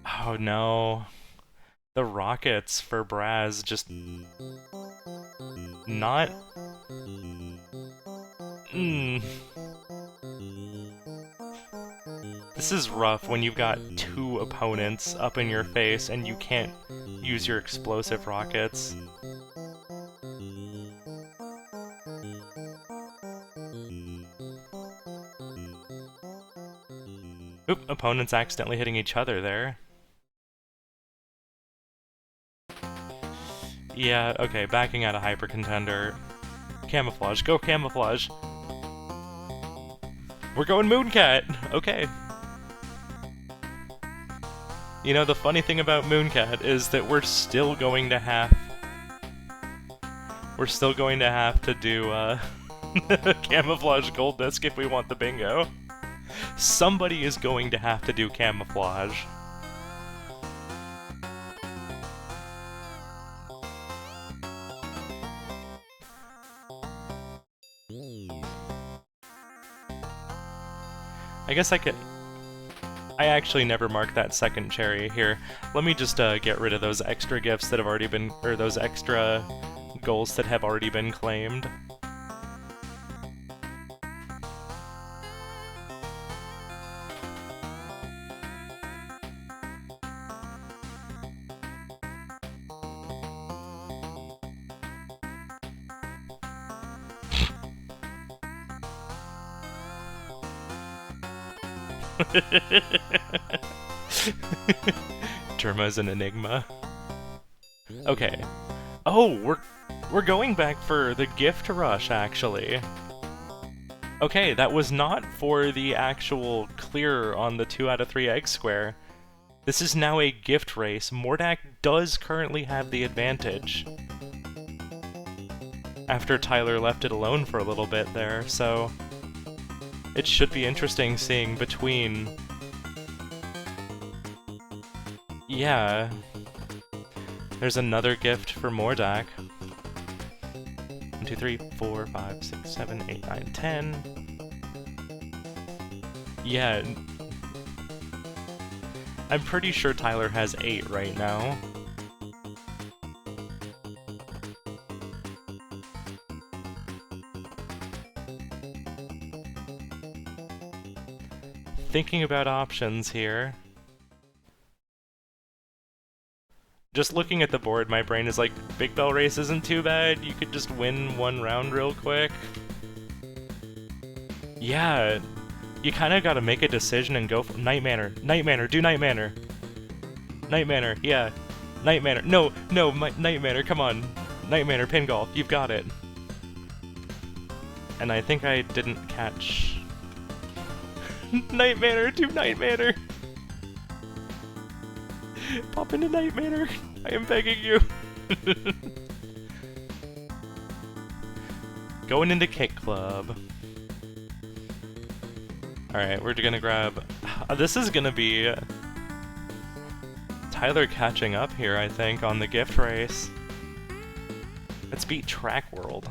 Oh no. The rockets for Braz just not... This is rough when you've got 2 opponents up in your face and you can't use your explosive rockets. Oop, opponents accidentally hitting each other there. Yeah, okay, backing out of Hyper Contender. Camouflage, go Camouflage! We're going Mooncat! Okay. You know, the funny thing about Mooncat is that we're still going to have to do, Camouflage Gold Disc if we want the bingo. Somebody is going to have to do Camouflage. I guess I actually never marked that second cherry here. Let me just get rid of those extra gifts that have already been, or those extra goals that have already been claimed. Derma's an enigma. Okay, Oh, we're going back for the gift rush, actually. Okay, that was not for the actual clear on the 2 out of 3 egg square. This is now a gift race. Mordaak does currently have the advantage. After Tyler left it alone for a little bit there, so... It should be interesting seeing between... Yeah. There's another gift for Mordaak. 1, 2, 3, 4, 5, 6, 7, 8, 9, 10. Yeah. I'm pretty sure Tyler has 8 right now. Thinking about options here. Just looking at the board, my brain is like, Big Bell Race isn't too bad, you could just win one round real quick. Yeah, you kinda gotta make a decision and go for Night Manor. Night Manor, do Night Manor. Night Manor, yeah. Night Manor, no, Night Manor, come on. Night Manor, pin golf, you've got it. And I think I didn't catch... Night Manor, do Night Manor! Pop into Night Manor! I am begging you! Going into Kick Club. Alright, we're gonna grab... this is gonna be... Tyler catching up here, I think, on the gift race. Let's beat Track World.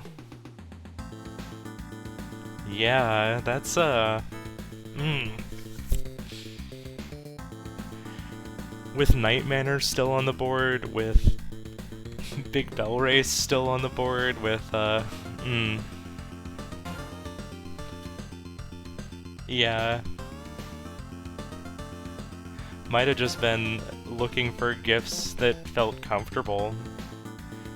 Yeah, that's, With Night Manor still on the board, with Big Bell Race still on the board, with, Yeah. Might have just been looking for gifts that felt comfortable.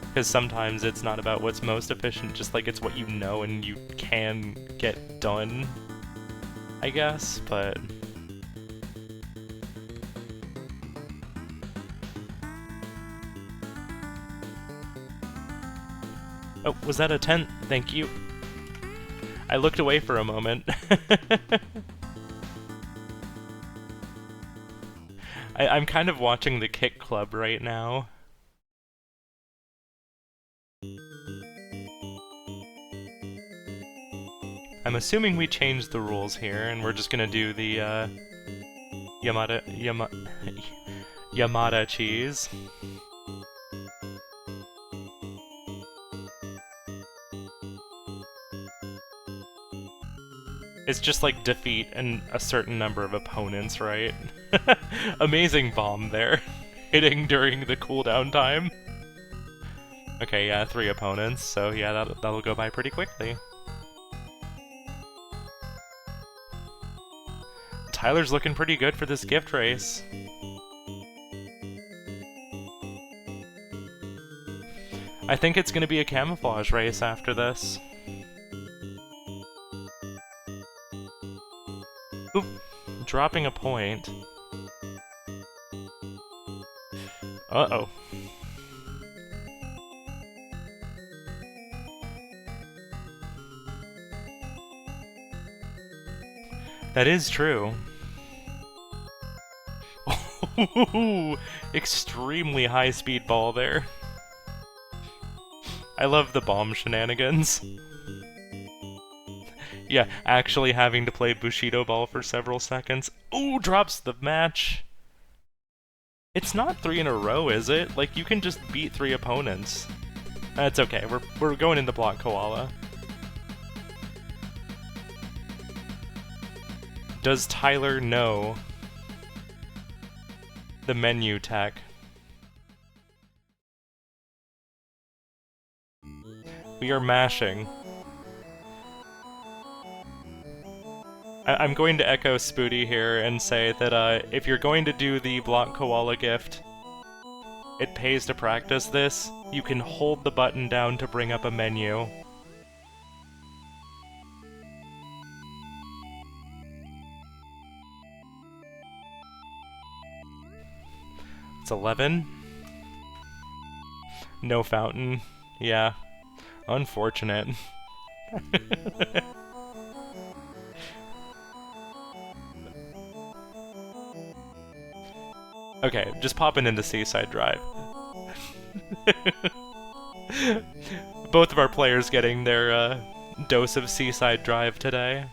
Because sometimes it's not about what's most efficient, just like it's what you know and you can get done, I guess, but... Oh, was that a 10? Thank you. I looked away for a moment. I'm kind of watching the Kick Club right now. I'm assuming we changed the rules here, and we're just gonna do the, Yamada cheese. It's just like defeat and a certain number of opponents, right? Amazing bomb there, hitting during the cooldown time. Okay, yeah, 3 opponents, so yeah, that'll go by pretty quickly. Tyler's looking pretty good for this gift race. I think it's gonna be a camouflage race after this. Oop, dropping a point. Uh-oh. That is true. Extremely high-speed ball there. I love the bomb shenanigans. Yeah, actually having to play Bushido Ball for several seconds. Ooh, drops the match! It's not 3 in a row, is it? Like, you can just beat 3 opponents. That's okay, we're going into Block Koala. Does Tyler know the menu tech? We are mashing. I'm going to echo Spooty here and say that if you're going to do the Block Koala gift, it pays to practice this. You can hold the button down to bring up a menu. It's 11. No fountain. Yeah. Unfortunate. Okay, just popping into Seaside Drive. Both of our players getting their dose of Seaside Drive today.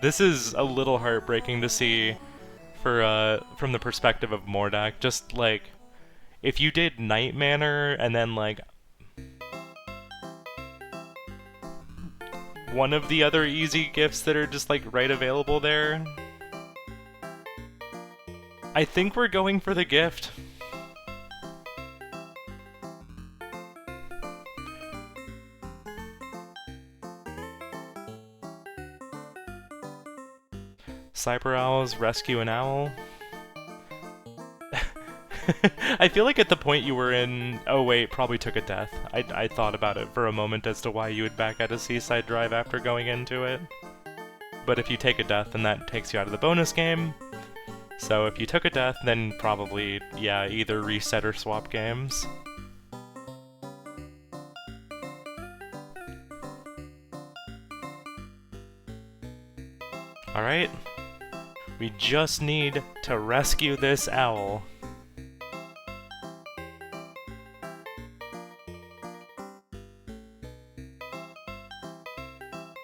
This is a little heartbreaking to see from the perspective of Mordaak. Just like, if you did Night Manor and then like one of the other easy gifts that are just like right available there, I think we're going for the gift. Cyber Owls, rescue an owl. I feel like at the point you were in... Oh wait, probably took a death. I thought about it for a moment as to why you would back out of Seaside Drive after going into it. But if you take a death, then that takes you out of the bonus game. So if you took a death, then probably, yeah, either reset or swap games. Alright. We just need to rescue this owl.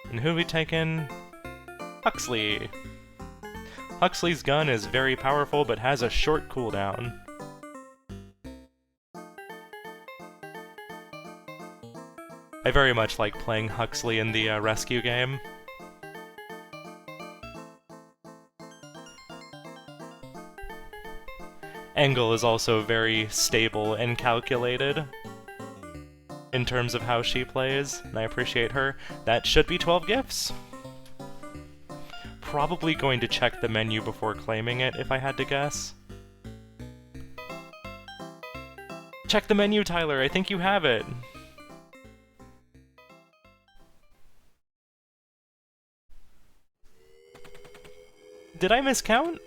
And who we taking? Huxley. Huxley's gun is very powerful but has a short cooldown. I very much like playing Huxley in the rescue game. Engel is also very stable and calculated in terms of how she plays, and I appreciate her. That should be 12 gifts. Probably going to check the menu before claiming it, if I had to guess. Check the menu, Tyler, I think you have it. Did I miscount?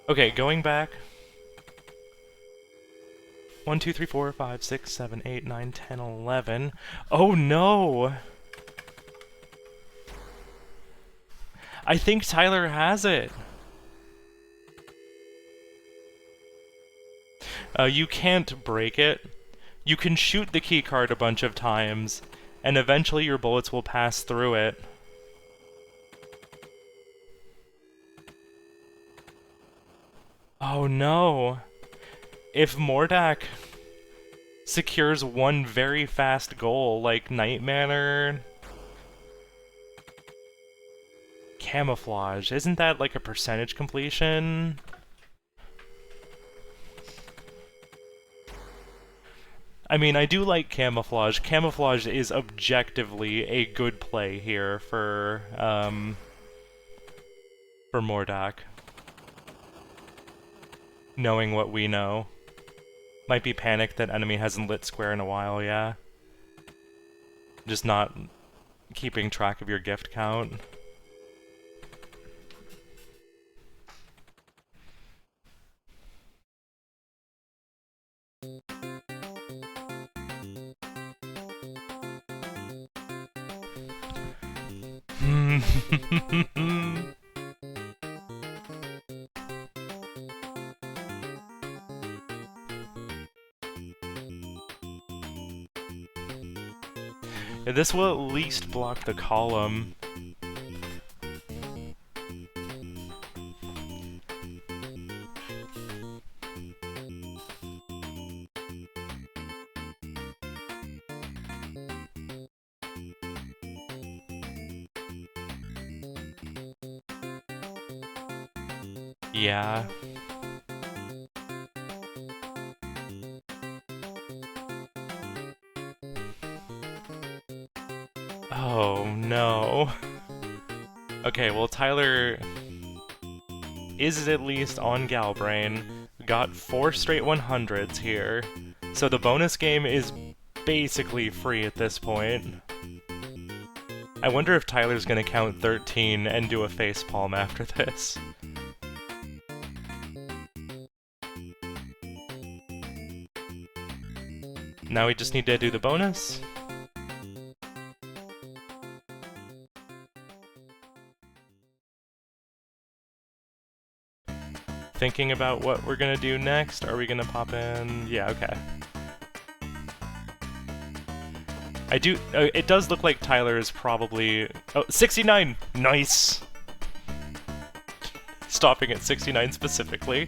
Okay, going back. 1, 2, 3, 4, 5, 6, 7, 8, 9, 10, 11. Oh no! I think Tyler has it. You can't break it. You can shoot the keycard a bunch of times, and eventually your bullets will pass through it. Oh no! If Mordaak secures one very fast goal, like Night Manor... Camouflage, isn't that like a percentage completion? I mean, I do like Camouflage. Camouflage is objectively a good play here for Mordaak. Knowing what we know. Might be panicked that enemy hasn't lit square in a while, yeah. Just not keeping track of your gift count. This will at least block the column. Yeah. Oh no. Okay, well Tyler is at least on Galbrain. got 4 straight 100s here, so the bonus game is basically free at this point. I wonder if Tyler's gonna count 13 and do a facepalm after this. Now we just need to do the bonus. Thinking about what we're gonna do next. Are we gonna pop in? Yeah, okay. It does look like Tyler is probably... Oh, 69! Nice! Stopping at 69 specifically.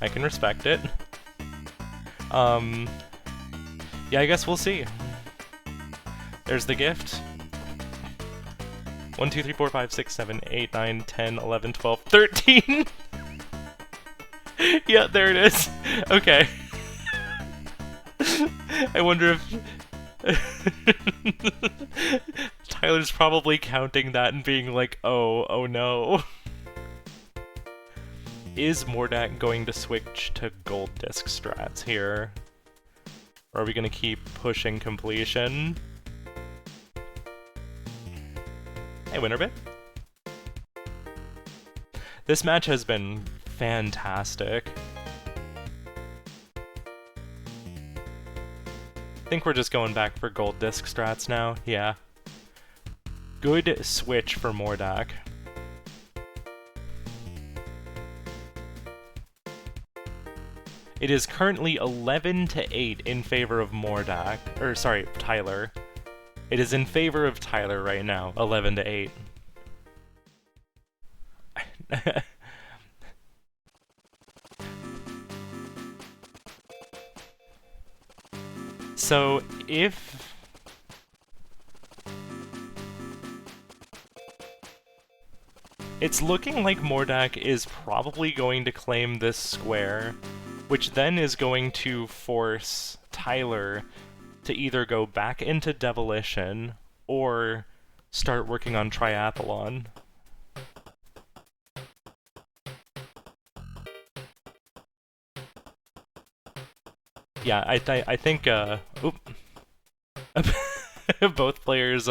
I can respect it. Yeah, I guess we'll see. There's the gift. 1, 2, 3, 4, 5, 6, 7, 8, 9, 10, 11, 12, 13! Yeah, there it is. Okay. I wonder if... Tyler's probably counting that and being like, oh no. Is Mordaak going to switch to gold disc strats here? Or are we gonna keep pushing completion? Hey, winner bit. This match has been fantastic. I think we're just going back for gold disc strats now, yeah. Good switch for Mordaak. It is currently 11-8 in favor of Mordaak, or sorry, Tyler. It is in favor of Tyler right now, 11-8. So, if... It's looking like Mordaak is probably going to claim this square, which then is going to force Tyler to either go back into Demolition or start working on Triathlon. Yeah, I think, both players,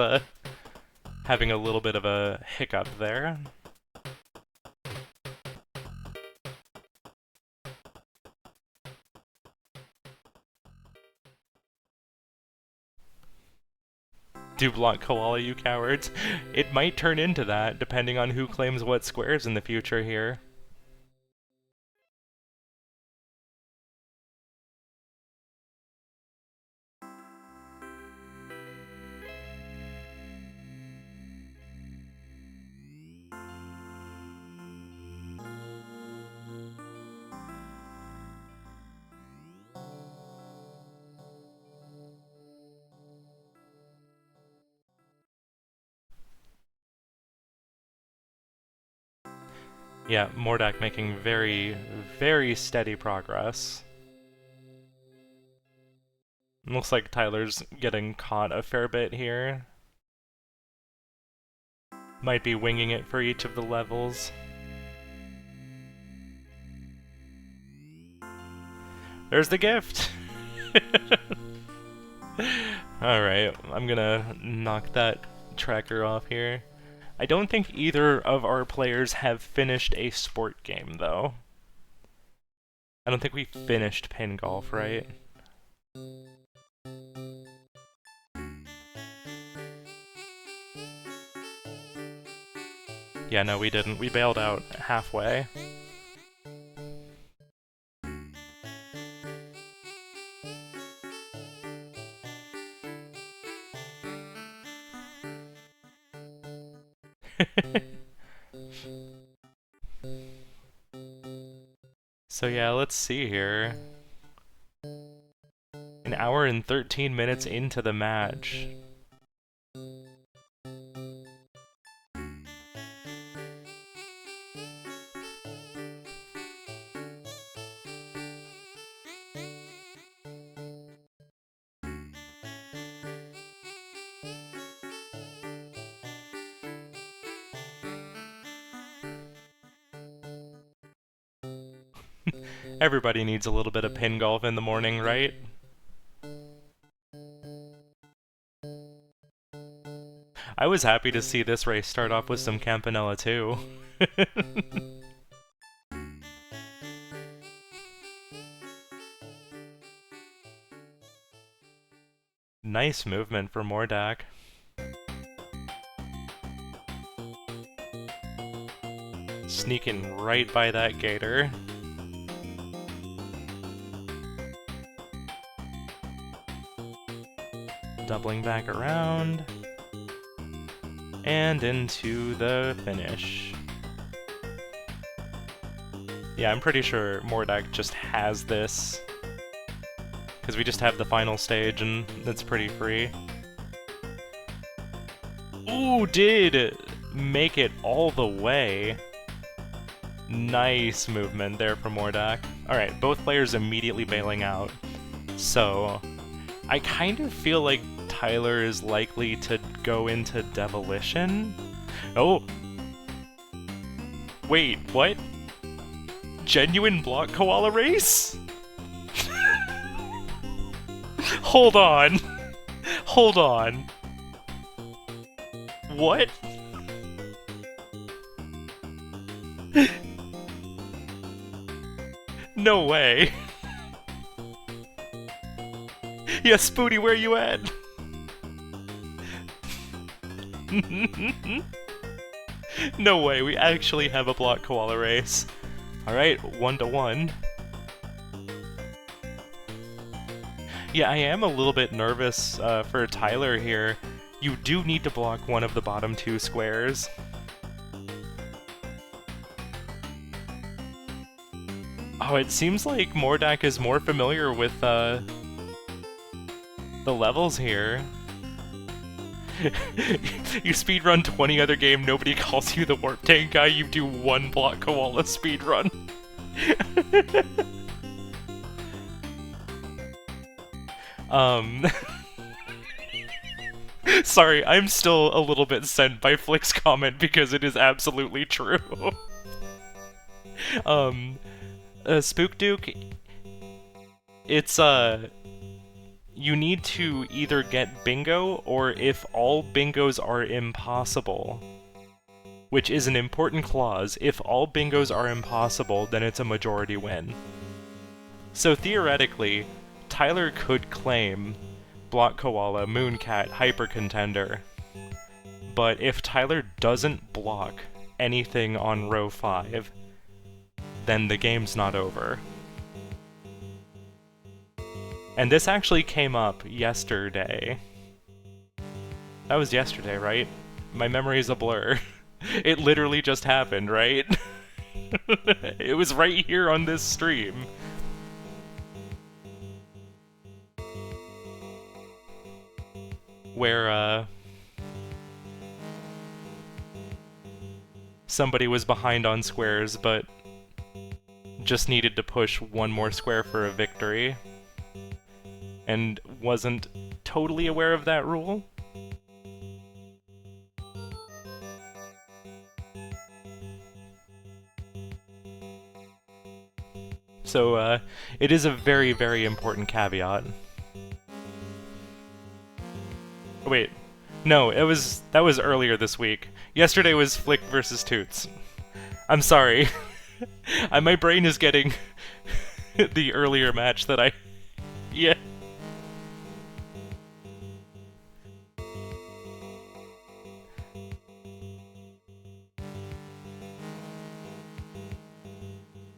having a little bit of a hiccup there. Do block Koala, you cowards. It might turn into that, depending on who claims what squares in the future here. Yeah, Mordaak making very, very steady progress. Looks like Tyler's getting caught a fair bit here. Might be winging it for each of the levels. There's the gift! Alright, I'm gonna knock that tracker off here. I don't think either of our players have finished a sport game, though. I don't think we finished pin golf, right? Yeah, no, we didn't. We bailed out halfway. So yeah, let's see here. An hour and 13 minutes into the match. Everybody needs a little bit of pin golf in the morning, right? I was happy to see this race start off with some Campanella too. Nice movement for Mordaak. Sneaking right by that gator. Doubling back around. And into the finish. Yeah, I'm pretty sure Mordaak just has this. Because we just have the final stage and it's pretty free. Ooh, did make it all the way. Nice movement there from Mordaak. Alright, both players immediately bailing out. So, I kind of feel like Tyler is likely to go into Demolition. Oh! Wait, what? Genuine block koala race? Hold on. Hold on. What? No way. Yeah, Spooty, where you at? No way, we actually have a block koala race. Alright, 1-1. Yeah, I am a little bit nervous for Tyler here. You do need to block one of the bottom two squares. Oh, it seems like Mordaak is more familiar with the levels here. You speedrun 20 other game, nobody calls you the Warp Tank guy, you do one block koala speedrun. Sorry, I'm still a little bit sent by Flick's comment because it is absolutely true. Spook Duke, it's, you need to either get bingo, or if all bingos are impossible, which is an important clause, if all bingos are impossible, then it's a majority win. So theoretically, Tyler could claim Block Koala, Mooncat, Hyper Contender, but if Tyler doesn't block anything on row 5, then the game's not over. And this actually came up yesterday. That was yesterday, right? My memory is a blur. It literally just happened, right? It was right here on this stream. Where, somebody was behind on squares, but just needed to push one more square for a victory. And wasn't totally aware of that rule. So, it is a very, very important caveat. Wait, no, that was earlier this week. Yesterday was Flick versus Toots. I'm sorry. My brain is getting the earlier match that I... Yeah.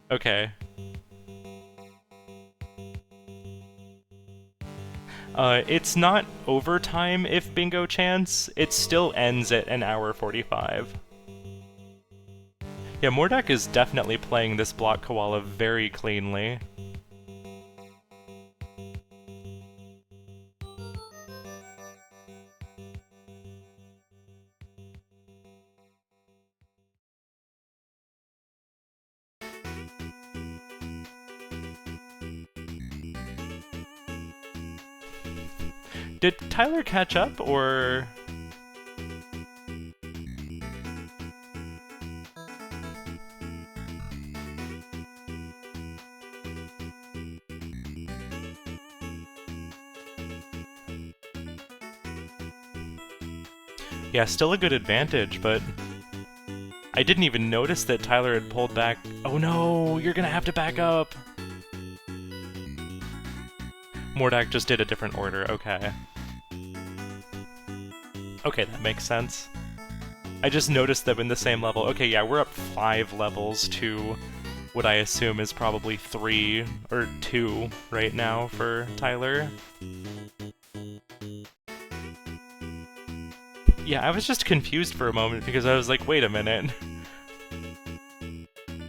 Okay. It's not overtime if bingo chance, it still ends at 1:45. Yeah, Mordaak is definitely playing this block koala very cleanly. Did Tyler catch up, or...? Yeah, still a good advantage, but I didn't even notice that Tyler had pulled back. Oh no, you're gonna have to back up! Mordaak just did a different order, okay. Okay, that makes sense. I just noticed them in the same level. Okay, yeah, we're up 5 levels to what I assume is probably 3 or 2 right now for Tyler. Yeah, I was just confused for a moment because I was like, wait a minute.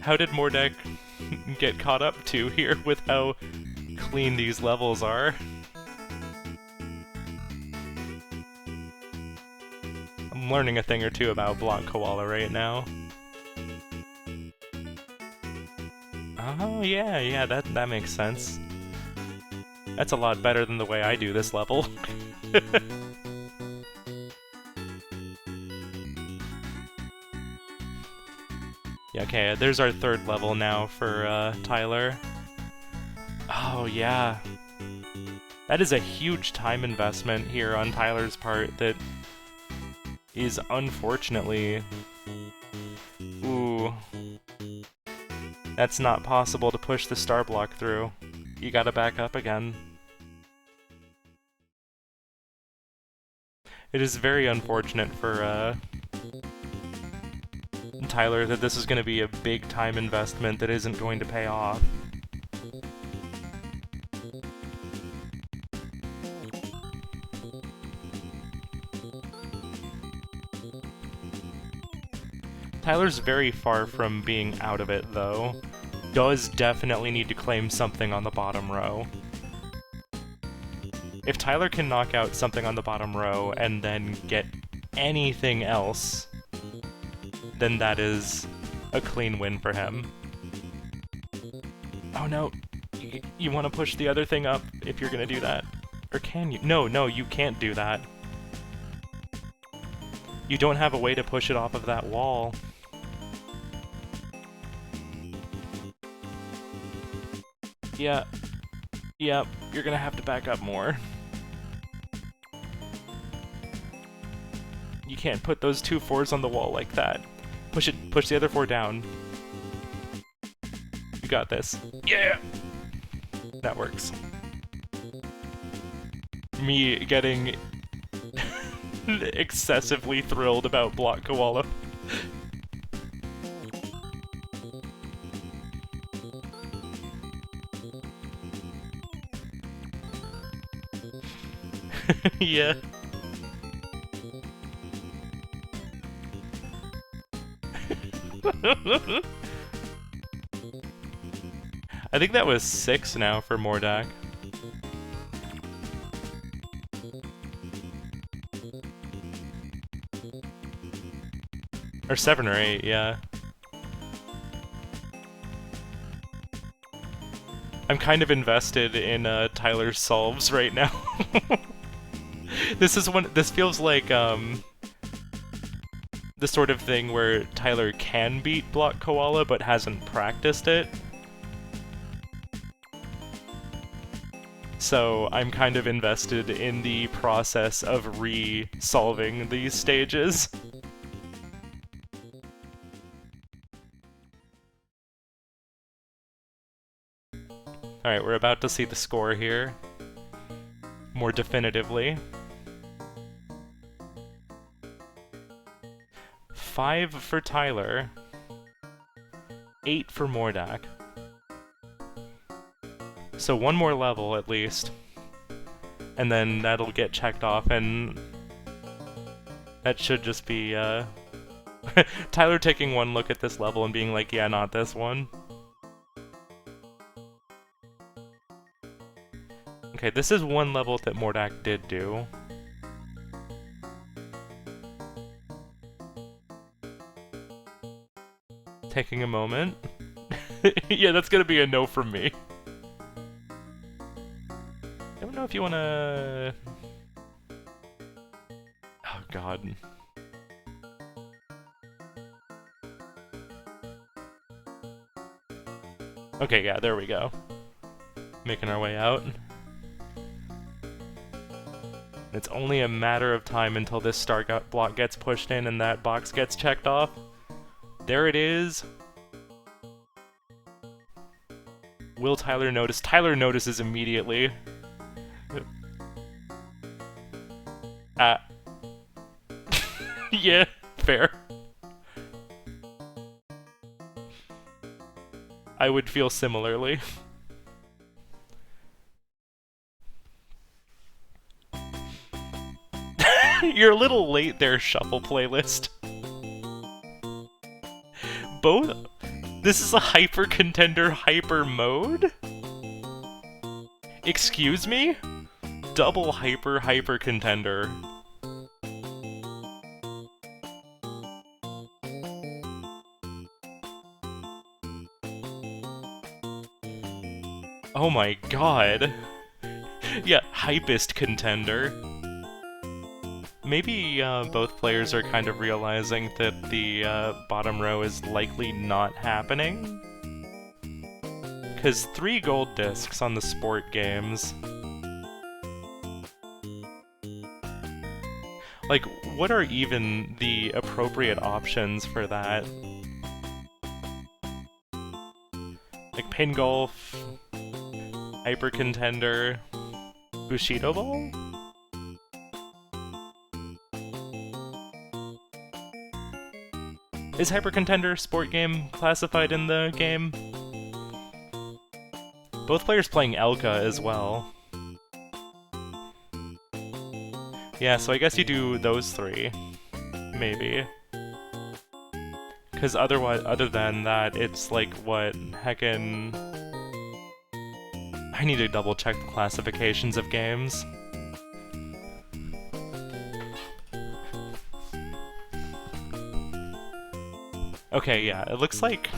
How did Mordaak get caught up to here with how clean these levels are? I'm learning a thing or two about Block Koala right now. Oh, yeah, that makes sense. That's a lot better than the way I do this level. Yeah, okay, there's our 3rd level now for Tyler. Oh, yeah. That is a huge time investment here on Tyler's part that is unfortunately... Ooh. That's not possible to push the star block through. You gotta back up again. It is very unfortunate for Tyler that this is going to be a big time investment that isn't going to pay off. Tyler's very far from being out of it, though. Does definitely need to claim something on the bottom row. If Tyler can knock out something on the bottom row and then get anything else, then that is a clean win for him. Oh no, you want to push the other thing up if you're gonna do that. Or can you? No, you can't do that. You don't have a way to push it off of that wall. Yeah, you're gonna have to back up more. You can't put those 2 4s on the wall like that. Push the other 4 down. You got this. Yeah! That works. Me getting excessively thrilled about Block Koala. Yeah. I think that was 6 now for Mordaak. Or 7 or 8, yeah. I'm kind of invested in Tyler's solves right now. This feels like the sort of thing where Tyler can beat Block Koala but hasn't practiced it. So I'm kind of invested in the process of re-solving these stages. Alright, we're about to see the score here. More definitively. 5 for Tyler. 8 for Mordaak. So 1 more level, at least. And then that'll get checked off, and... that should just be, Tyler taking 1 look at this level and being like, yeah, not this one. Okay, this is 1 level that Mordaak did do. Taking a moment. Yeah, that's gonna be a no from me. I don't know if you wanna... Oh god. Okay, yeah, there we go. Making our way out. It's only a matter of time until this block gets pushed in and that box gets checked off. There it is. Will Tyler notice? Tyler notices immediately. Yeah, fair. I would feel similarly. You're a little late there, Shuffle Playlist. Both? This is a hyper contender hyper mode? Excuse me? Double hyper contender. Oh my god. Yeah, hypest contender. Maybe both players are kind of realizing that the bottom row is likely not happening? Because 3 gold discs on the sport games. Like, what are even the appropriate options for that? Like Pin Golf, Hyper Contender, Bushido Ball? Is Hyper Contender sport game classified in the game? Both players playing Elka as well. Yeah, so I guess you do those 3. Maybe. Because otherwise, other than that, it's like, what, heckin'... I need to double check the classifications of games. Okay, yeah, it looks like...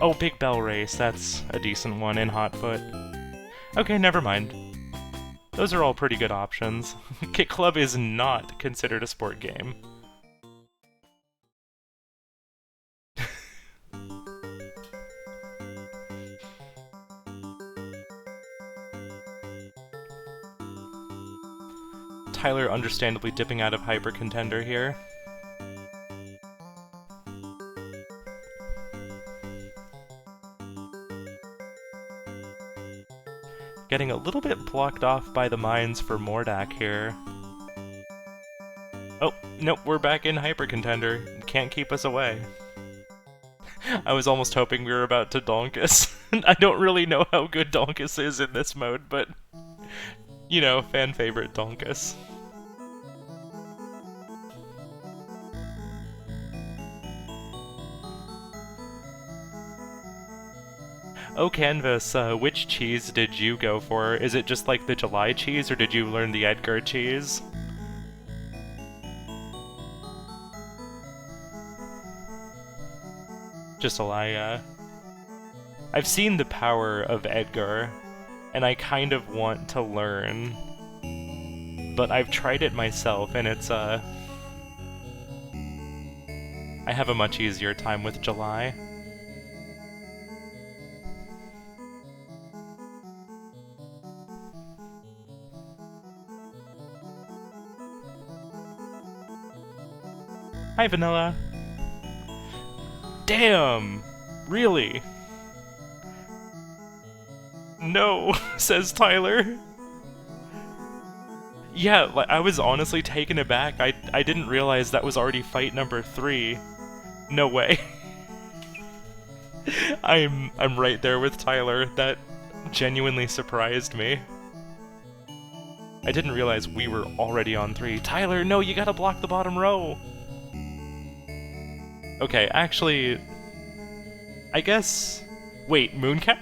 Oh, Big Bell Race, that's a decent one in Hotfoot. Okay, never mind. Those are all pretty good options. Kit Club is not considered a sport game. Tyler understandably dipping out of Hyper Contender here. Getting a little bit blocked off by the mines for Mordaak here. Oh, nope, we're back in Hyper Contender. Can't keep us away. I was almost hoping we were about to Donkus. I don't really know how good Donkus is in this mode, but... You know, fan favorite Donkus. Oh, Canvas, which cheese did you go for? Is it just like the July cheese, or did you learn the Edgar cheese? Just a lie, I've seen the power of Edgar, and I kind of want to learn. But I've tried it myself, and it's, I have a much easier time with July. Hi, Vanilla. Damn! Really? No, says Tyler. Yeah, I was honestly taken aback. I didn't realize that was already fight number 3. No way. I'm right there with Tyler. That genuinely surprised me. I didn't realize we were already on 3. Tyler, no, you gotta block the bottom row! Okay, actually... I guess... Wait, Mooncat?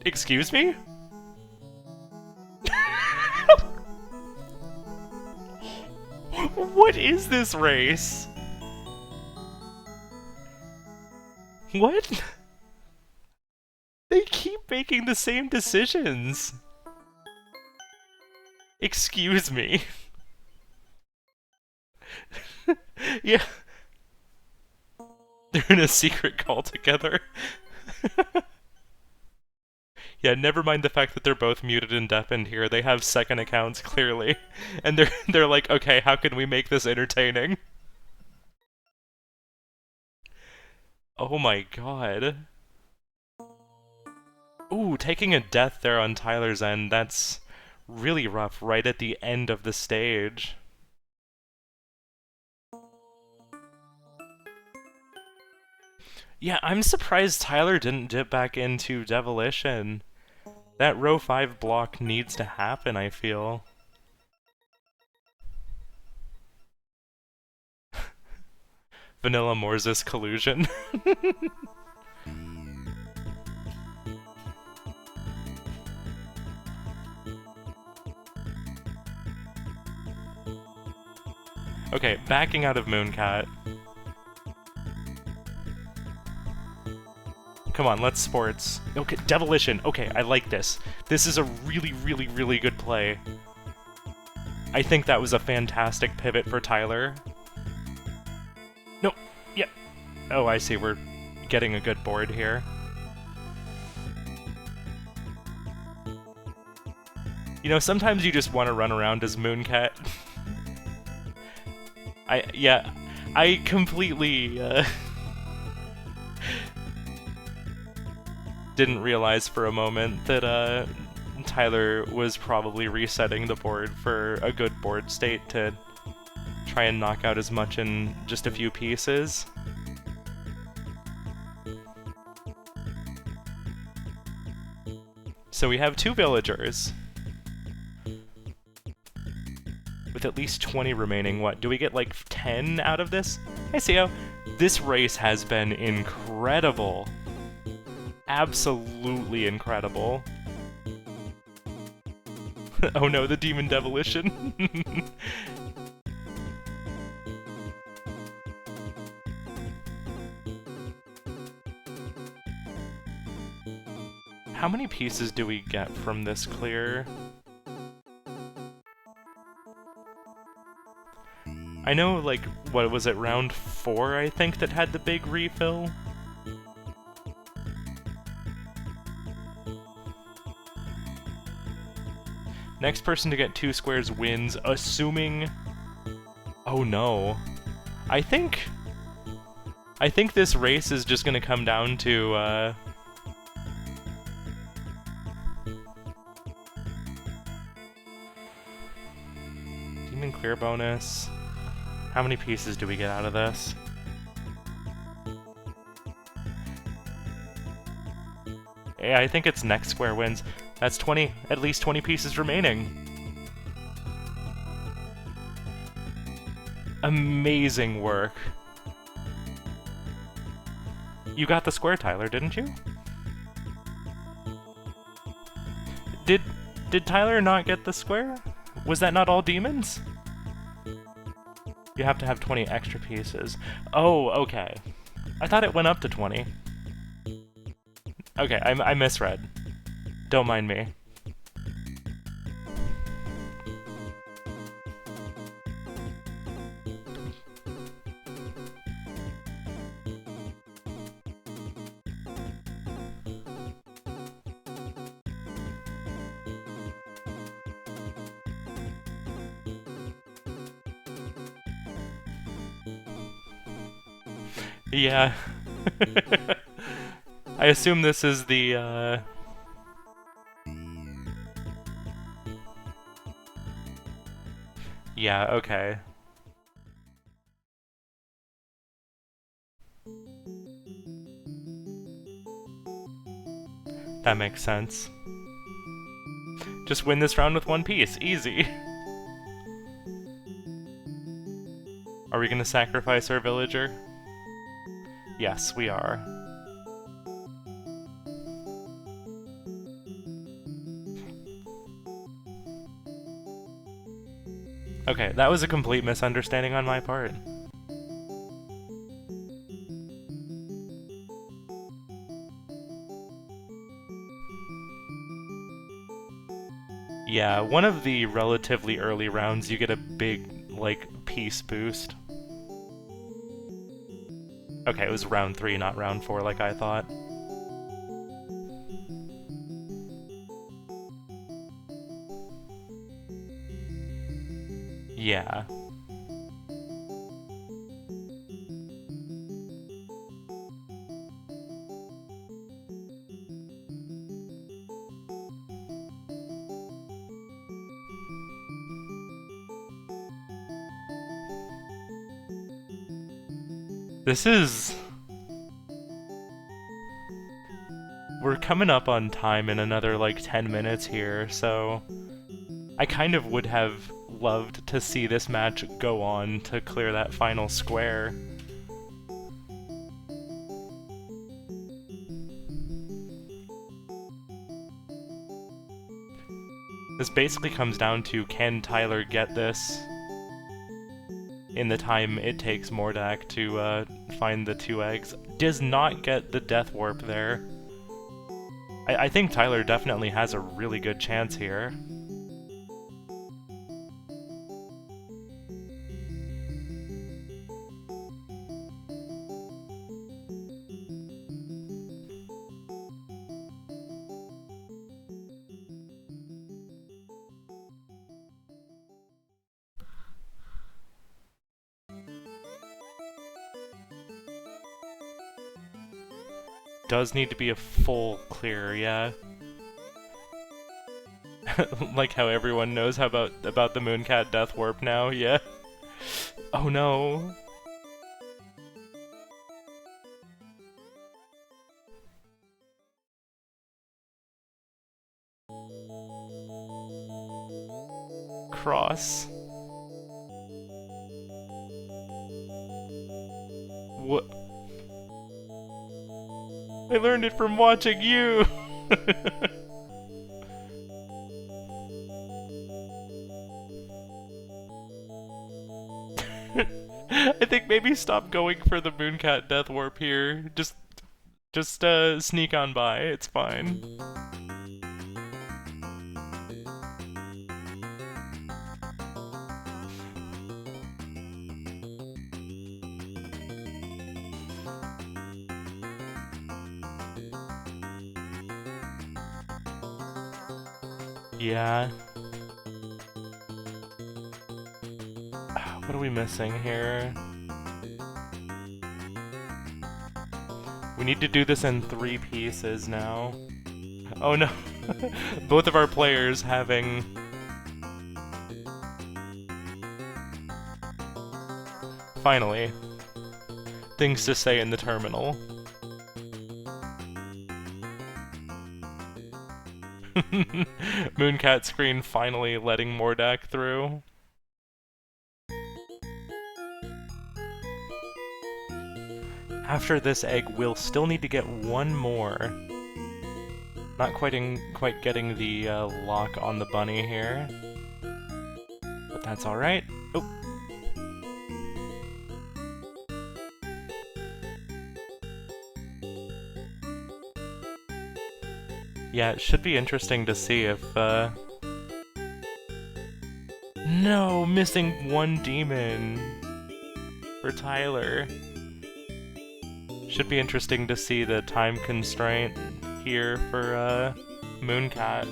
Excuse me? What is this race? What? They keep making the same decisions. Excuse me. Yeah. They're in a secret call together. Yeah, never mind the fact that they're both muted and deafened here. They have second accounts, clearly. And they're like, okay, how can we make this entertaining? Oh my god. Ooh, taking a death there on Tyler's end, that's really rough right at the end of the stage. Yeah, I'm surprised Tyler didn't dip back into Devilition. That row 5 block needs to happen, I feel. Vanilla Morses collusion. Okay, backing out of Mooncat. Come on, let's sports. Okay, Devilition. Okay, I like this. This is a really, really, really good play. I think that was a fantastic pivot for Tyler. No, yeah. Oh, I see, we're getting a good board here. You know, sometimes you just want to run around as Mooncat. I completely, didn't realize for a moment that, Tyler was probably resetting the board for a good board state to try and knock out as much in just a few pieces. So we have 2 villagers. With at least 20 remaining, what, do we get like 10 out of this? Hey, Sio. This race has been incredible. Absolutely incredible. Oh no, the Demon Devilition. How many pieces do we get from this clear? I know, like, what was it, round 4, I think, that had the big refill? Next person to get 2 squares wins, assuming... Oh no. I think this race is just gonna come down to, Demon clear bonus. How many pieces do we get out of this? Yeah, I think it's next square wins. That's 20, at least 20 pieces remaining. Amazing work. You got the square, Tyler, didn't you? Did Tyler not get the square? Was that not all demons? You have to have 20 extra pieces. Oh, okay. I thought it went up to 20. Okay, I misread. Don't mind me. Yeah. I assume this is the, Yeah, okay. That makes sense. Just win this round with 1 piece. Easy. Are we gonna sacrifice our villager? Yes, we are. Okay, that was a complete misunderstanding on my part. Yeah, one of the relatively early rounds you get a big, like, piece boost. Okay, it was round 3, not round 4 like I thought. This is... We're coming up on time in another, like, 10 minutes here, so... I kind of would have loved to see this match go on to clear that final square. This basically comes down to, can Tyler get this in the time it takes Mordaak to find the 2 eggs? Does not get the death warp there. I think Tyler definitely has a really good chance here. Does need to be a full clear, yeah. Like how everyone knows about the Mooncat death warp now, yeah. Oh no. Cross. What? I learned it from watching you! I think maybe stop going for the Mooncat death warp here. Just sneak on by, it's fine. Yeah. What are we missing here? We need to do this in 3 pieces now. Oh no. Both of our players having... Finally. Things to say in the terminal. Mooncat screen finally letting Mordaak through. After this egg, we'll still need to get one more. Not quite getting the lock on the bunny here. But that's alright. Oh! Yeah, it should be interesting to see if, No! Missing one demon! For Tyler. Should be interesting to see the time constraint here for, Mooncat.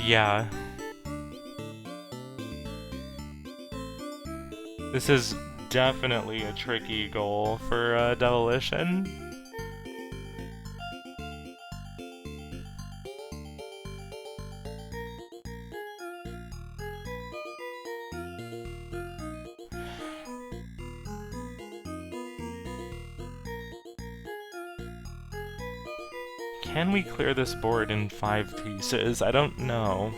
Yeah. This is definitely a tricky goal for Demolition. Can we clear this board in 5 pieces? I don't know.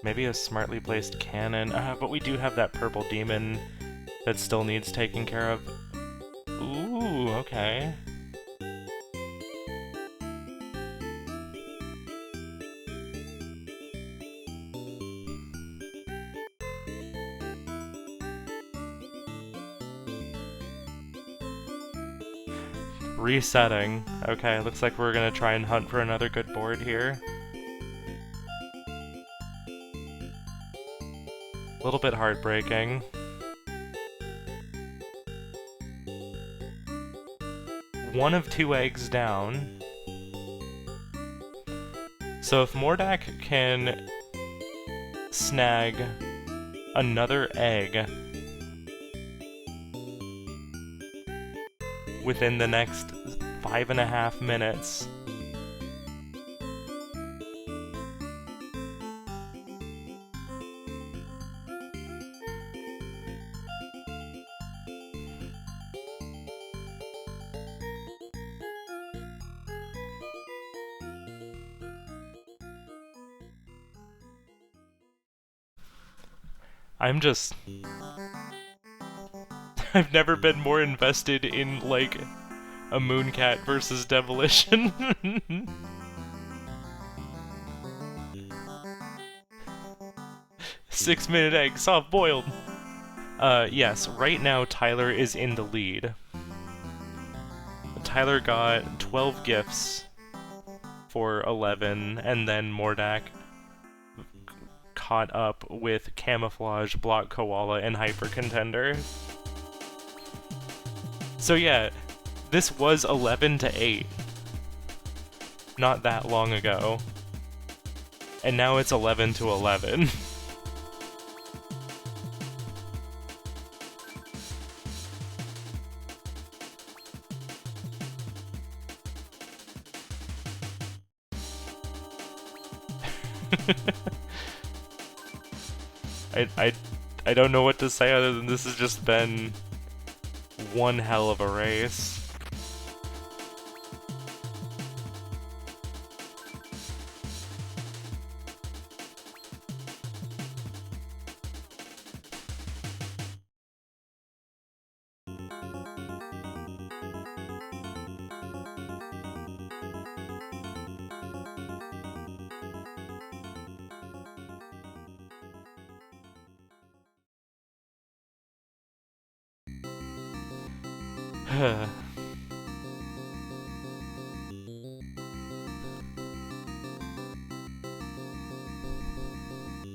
Maybe a smartly placed cannon. But we do have that purple demon that still needs taking care of. Ooh, okay. Resetting. Okay, looks like we're gonna try and hunt for another good board here. A little bit heartbreaking. One of 2 eggs down. So if Mordaak can snag another egg within the next 5.5 minutes, I'm just... I've never been more invested in, like, a Mooncat versus Demolition. 6-minute egg, soft-boiled! Yes, right now Tyler is in the lead. Tyler got 12 gifts for 11, and then Mordaak caught up with Camouflage, Block Koala, and Hyper Contender. So yeah, this was 11-8 not that long ago, and now it's 11-11. I don't know what to say other than this has just been one hell of a race.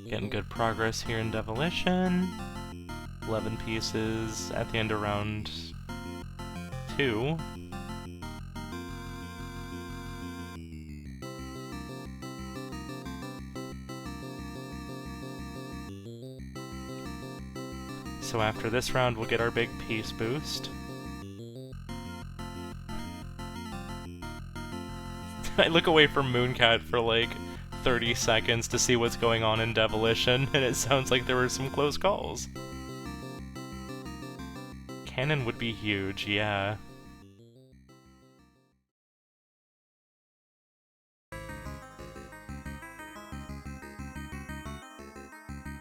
Getting good progress here in Demolition. 11 pieces at the end of round 2. So after this round, we'll get our big piece boost. I look away from Mooncat for like 30 seconds to see what's going on in Demolition, and it sounds like there were some close calls. Cannon would be huge, yeah.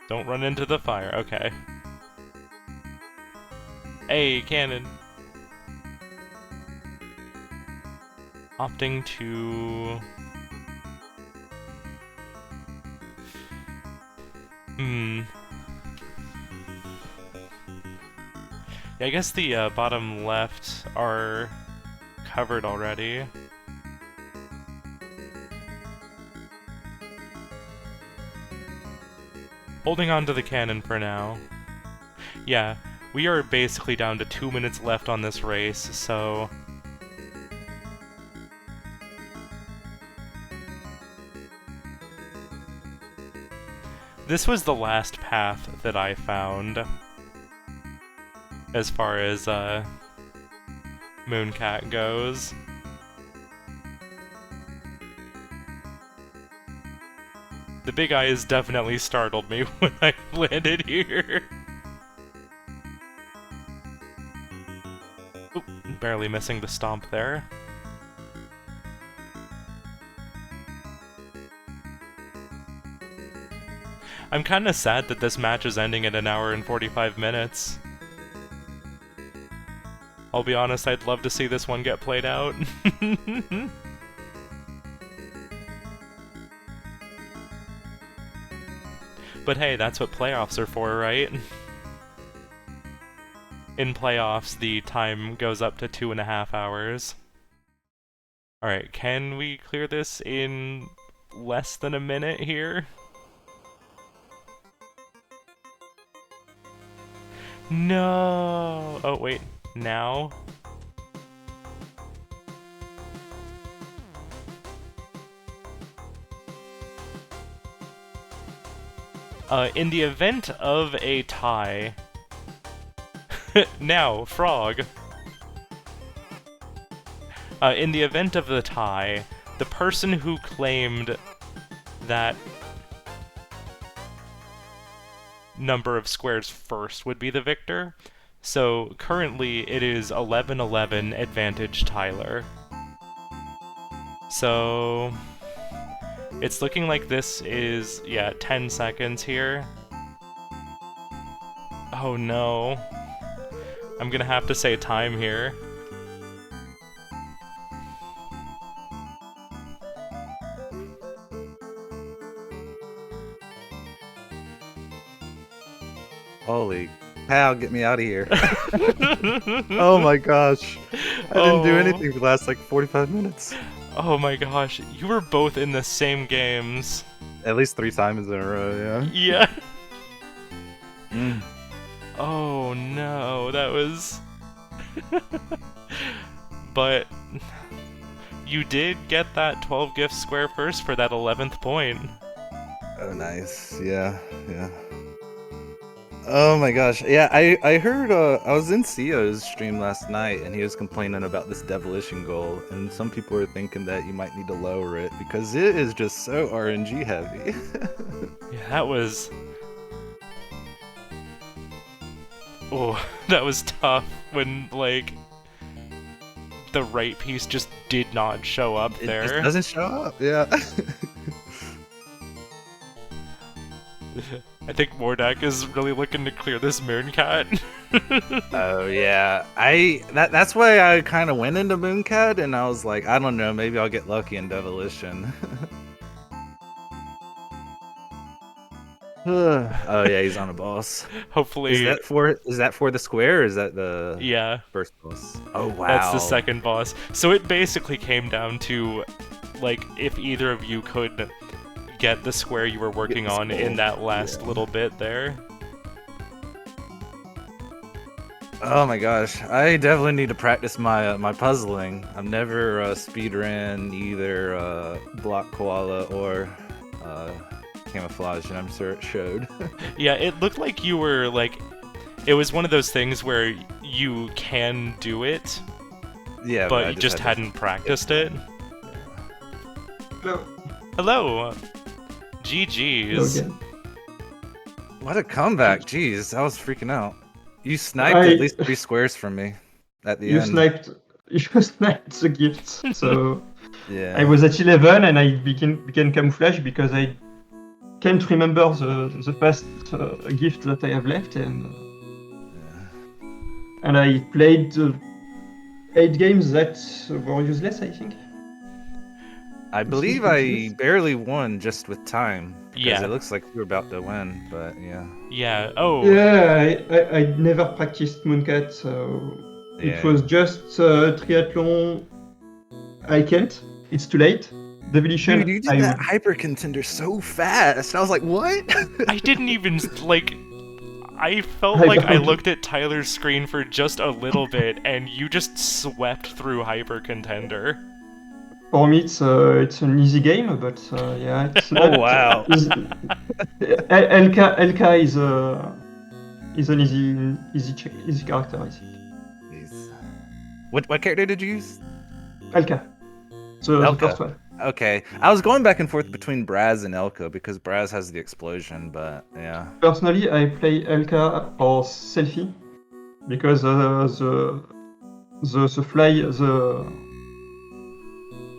Don't run into the fire, okay. Hey, Cannon! Opting to... Yeah, I guess the bottom left are covered already. Holding on to the cannon for now. Yeah, we are basically down to 2 minutes left on this race, so... This was the last path that I found, as far as, Mooncat goes. The big eyes definitely startled me when I landed here. Oop, barely missing the stomp there. I'm kinda sad that this match is ending at 1 hour and 45 minutes. I'll be honest, I'd love to see this one get played out. But hey, that's what playoffs are for, right? In playoffs, the time goes up to 2.5 hours. Alright, can we clear this in less than a minute here? No. Oh wait. Now. In the event of a tie. Now, frog. In the event of the tie, the person who claimed that number of squares first would be the victor. So currently it is 11-11 advantage Tyler. So it's looking like this is, yeah, 10 seconds here. Oh no. I'm gonna have to say time here. Holy cow, get me out of here. Oh my gosh. I didn't do anything for the last like 45 minutes. Oh my gosh, you were both in the same games. At least 3 times in a row, yeah. Yeah. Mm. Oh no, that was... But you did get that 12 gift square first for that 11th point. Oh, nice. Yeah, yeah. Oh my gosh. Yeah, I heard, I was in Sio's stream last night and he was complaining about this Devilition goal, and some people are thinking that you might need to lower it because it is just so RNG heavy. Yeah, that was... Oh, that was tough when, like, the right piece just did not show up there. It just doesn't show up, yeah. I think Mordaak is really looking to clear this Mooncat. Oh yeah, that's why I kind of went into Mooncat, and I was like, I don't know, maybe I'll get lucky in Devilition. Oh yeah, he's on a boss. Hopefully, is that for the square? Or is that the first boss? Oh wow, that's the second boss. So it basically came down to, like, if either of you could get the square you were working on in that last little bit there. Oh my gosh, I definitely need to practice my my puzzling. I've never speedrun either Block Koala or Camouflage, and I'm sure it showed. Yeah, it looked like you were, like, it was one of those things where you can do it, yeah, but you just hadn't practiced it. Hello. Hello. GG's. Hello again. What a comeback! Jeez, I was freaking out. You sniped at least 3 squares from me at the end. You sniped the gifts. So yeah. I was at 11 and I became camouflage because I can't remember the past gift that I have left, and I played 8 games that were useless, I think. I believe I barely won just with time. Because Yeah. it looks like we were about to win, but yeah. Yeah, oh. Yeah, I never practiced Mooncat, so Yeah. it was just triathlon. I can't. It's too late. Devilition. Dude, you did that hyper contender so fast. I was like, what? I didn't even, like... I felt I like I don't- looked at Tyler's screen for just a little bit, and you just swept through Hyper Contender. For me, it's an easy game, but yeah. It's Oh, wow. LK is an easy character, I think. Jeez. What character did you use? LK. So Elka. the first one. Okay. I was going back and forth between Braz and Elka because Braz has the explosion, but yeah. Personally, I play LK or Selfie because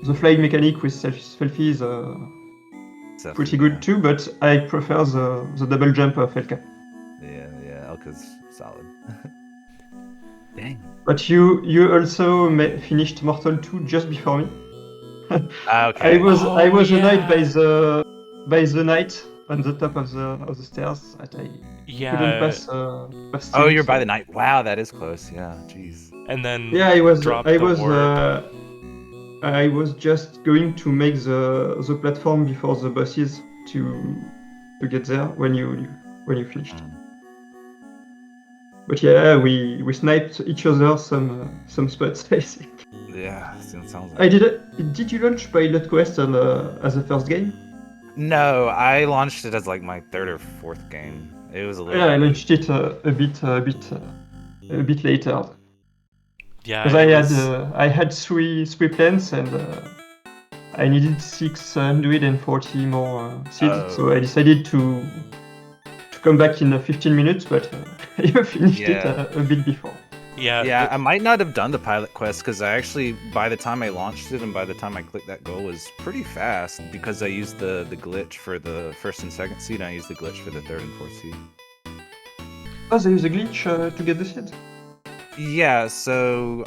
the fly mechanic with Selfie is pretty good too, but I prefer the double jump of LK. Yeah, Elka's solid. Dang. But you also finished Mortal 2 just before me. Okay. I was yeah. annoyed by the knight on the top of the stairs that I couldn't pass. Oh, you're by the night. Wow, that is close. Yeah, jeez. And then Yeah, dropped the orb. I was just going to make the platform before the bosses to get there when you finished. But yeah, we sniped each other some spots, I think. Yeah, sounds like. I did it. Did you launch Pilot Quest as a first game? No, I launched it as like my third or fourth game. It was a little. Yeah, I launched it a bit later. Yeah, Because it was. I had three plans and I needed 640 more seeds, so I decided to come back in 15 minutes, but you finished it Yeah. a bit before. Yeah. Yeah, I might not have done the pilot quest because I actually, by the time I launched it and by the time I clicked that goal, was pretty fast because I used the glitch for the first and second seed, and I used the glitch for the third and fourth seed. Oh, there is a glitch to get the seed? Yeah, so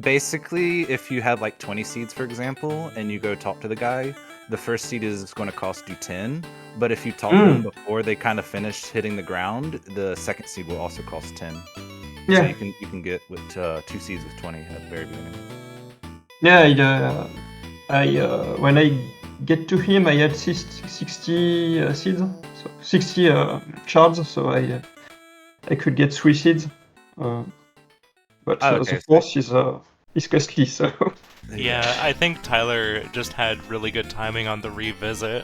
basically, if you have like 20 seeds, for example, and you go talk to the guy, the first seed is going to cost you 10. But if you talk to them before they kind of finish hitting the ground, the second seed will also cost 10. Yeah. So you can get with 2 seeds with 20 at the very beginning. Yeah, when I get to him, I had 60 seeds, so 60 shards, so I could get 3 seeds. But the fourth is costly, so. Yeah, I think Tyler just had really good timing on the revisit.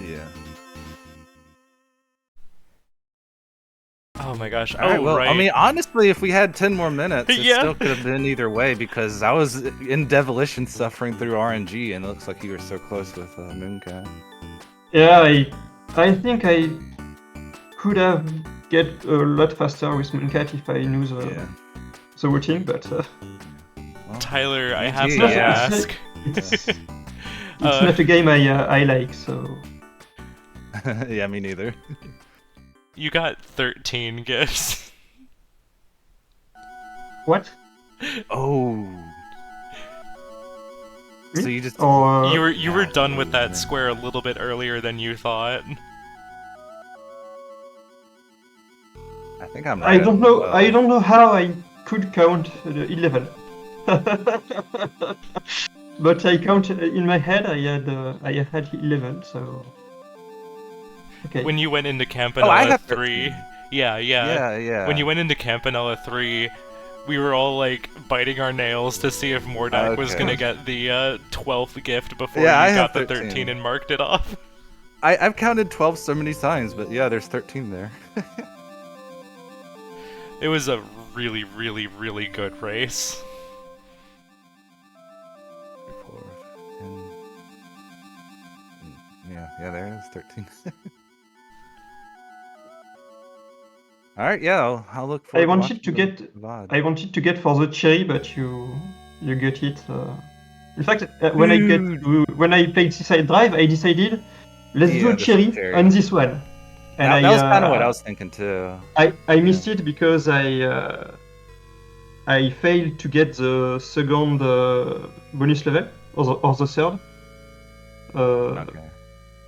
Yeah. Oh my gosh. All right, well, right. I mean, honestly, if we had 10 more minutes, it Yeah. still could have been either way because I was in Devilition suffering through RNG, and it looks like you were so close with Mooncat. Yeah, I think I could have get a lot faster with Mooncat if I knew the routine, but. Well, Tyler, I have GG, to yeah. ask. It's not a game I like, so. Yeah, me neither. You got 13 gifts. What? Oh. Really? So you just. Or, You were done with that square a little bit earlier than you thought. I think I'm right. I don't know. I don't know how I could count 11. But I count in my head. I had 11. So. Okay. When you went into Campanella 3. 13. Yeah. When you went into Campanella 3, we were all like biting our nails to see if Mordaak was gonna get the 12th gift before you got the 13 and marked it off. I've counted 12 so many times, but yeah, there's 13 there. It was a really, really, really good race. 4, 10. Yeah, there it is, 13. All right, yeah, I'll look forward. I wanted to get for the cherry, but you get it. In fact, when I played Seaside Drive, I decided let's do cherry on this one. And that was kind of what I was thinking too. I missed it because I failed to get the second bonus level or the third.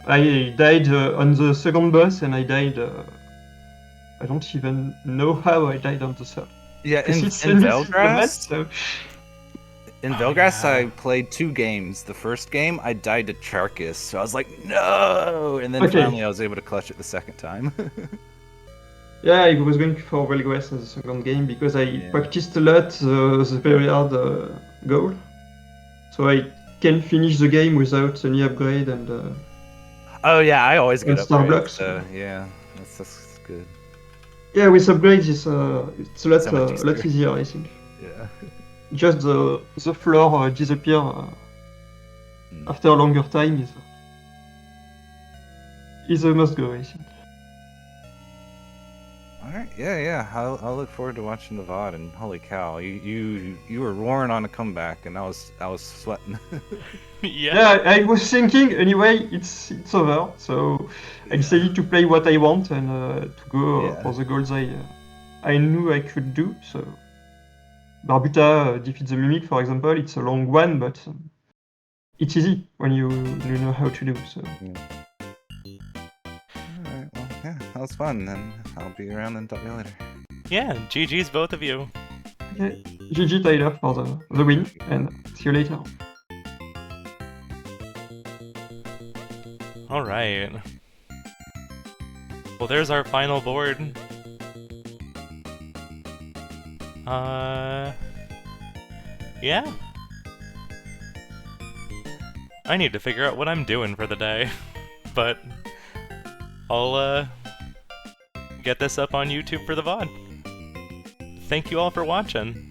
I died on the second boss, and I died. I don't even know how I died on the third. Yeah, in Velgrass. In Velgrass, yeah. I played 2 games. The first game, I died to Charkis, so I was like, no! And then finally I was able to clutch it the second time. Yeah, I was going for Velgrass as the second game because I practiced a lot the very hard goal. So I can finish the game without any upgrade and... oh yeah, I always get star upgrades, blocks. So yeah, that's good. Yeah, with upgrades it's a lot easier, I think. Yeah. Just the floor disappear after a longer time is a must go, I think. All right, yeah. I'll look forward to watching the VOD. And holy cow, you were roaring on a comeback, and I was sweating. Yeah, I was thinking anyway. It's over, so I decided to play what I want and to go for the goals I knew I could do. So. Barbuta defeats the Mimic, for example. It's a long one, but it's easy when you know how to do. So. Alright, well, yeah, that was fun, and I'll be around and talk to you later. Yeah, GG's both of you. Okay. GG Tyler for the win, and see you later. Alright. Well, there's our final board. Yeah. I need to figure out what I'm doing for the day. But I'll, get this up on YouTube for the VOD. Thank you all for watching.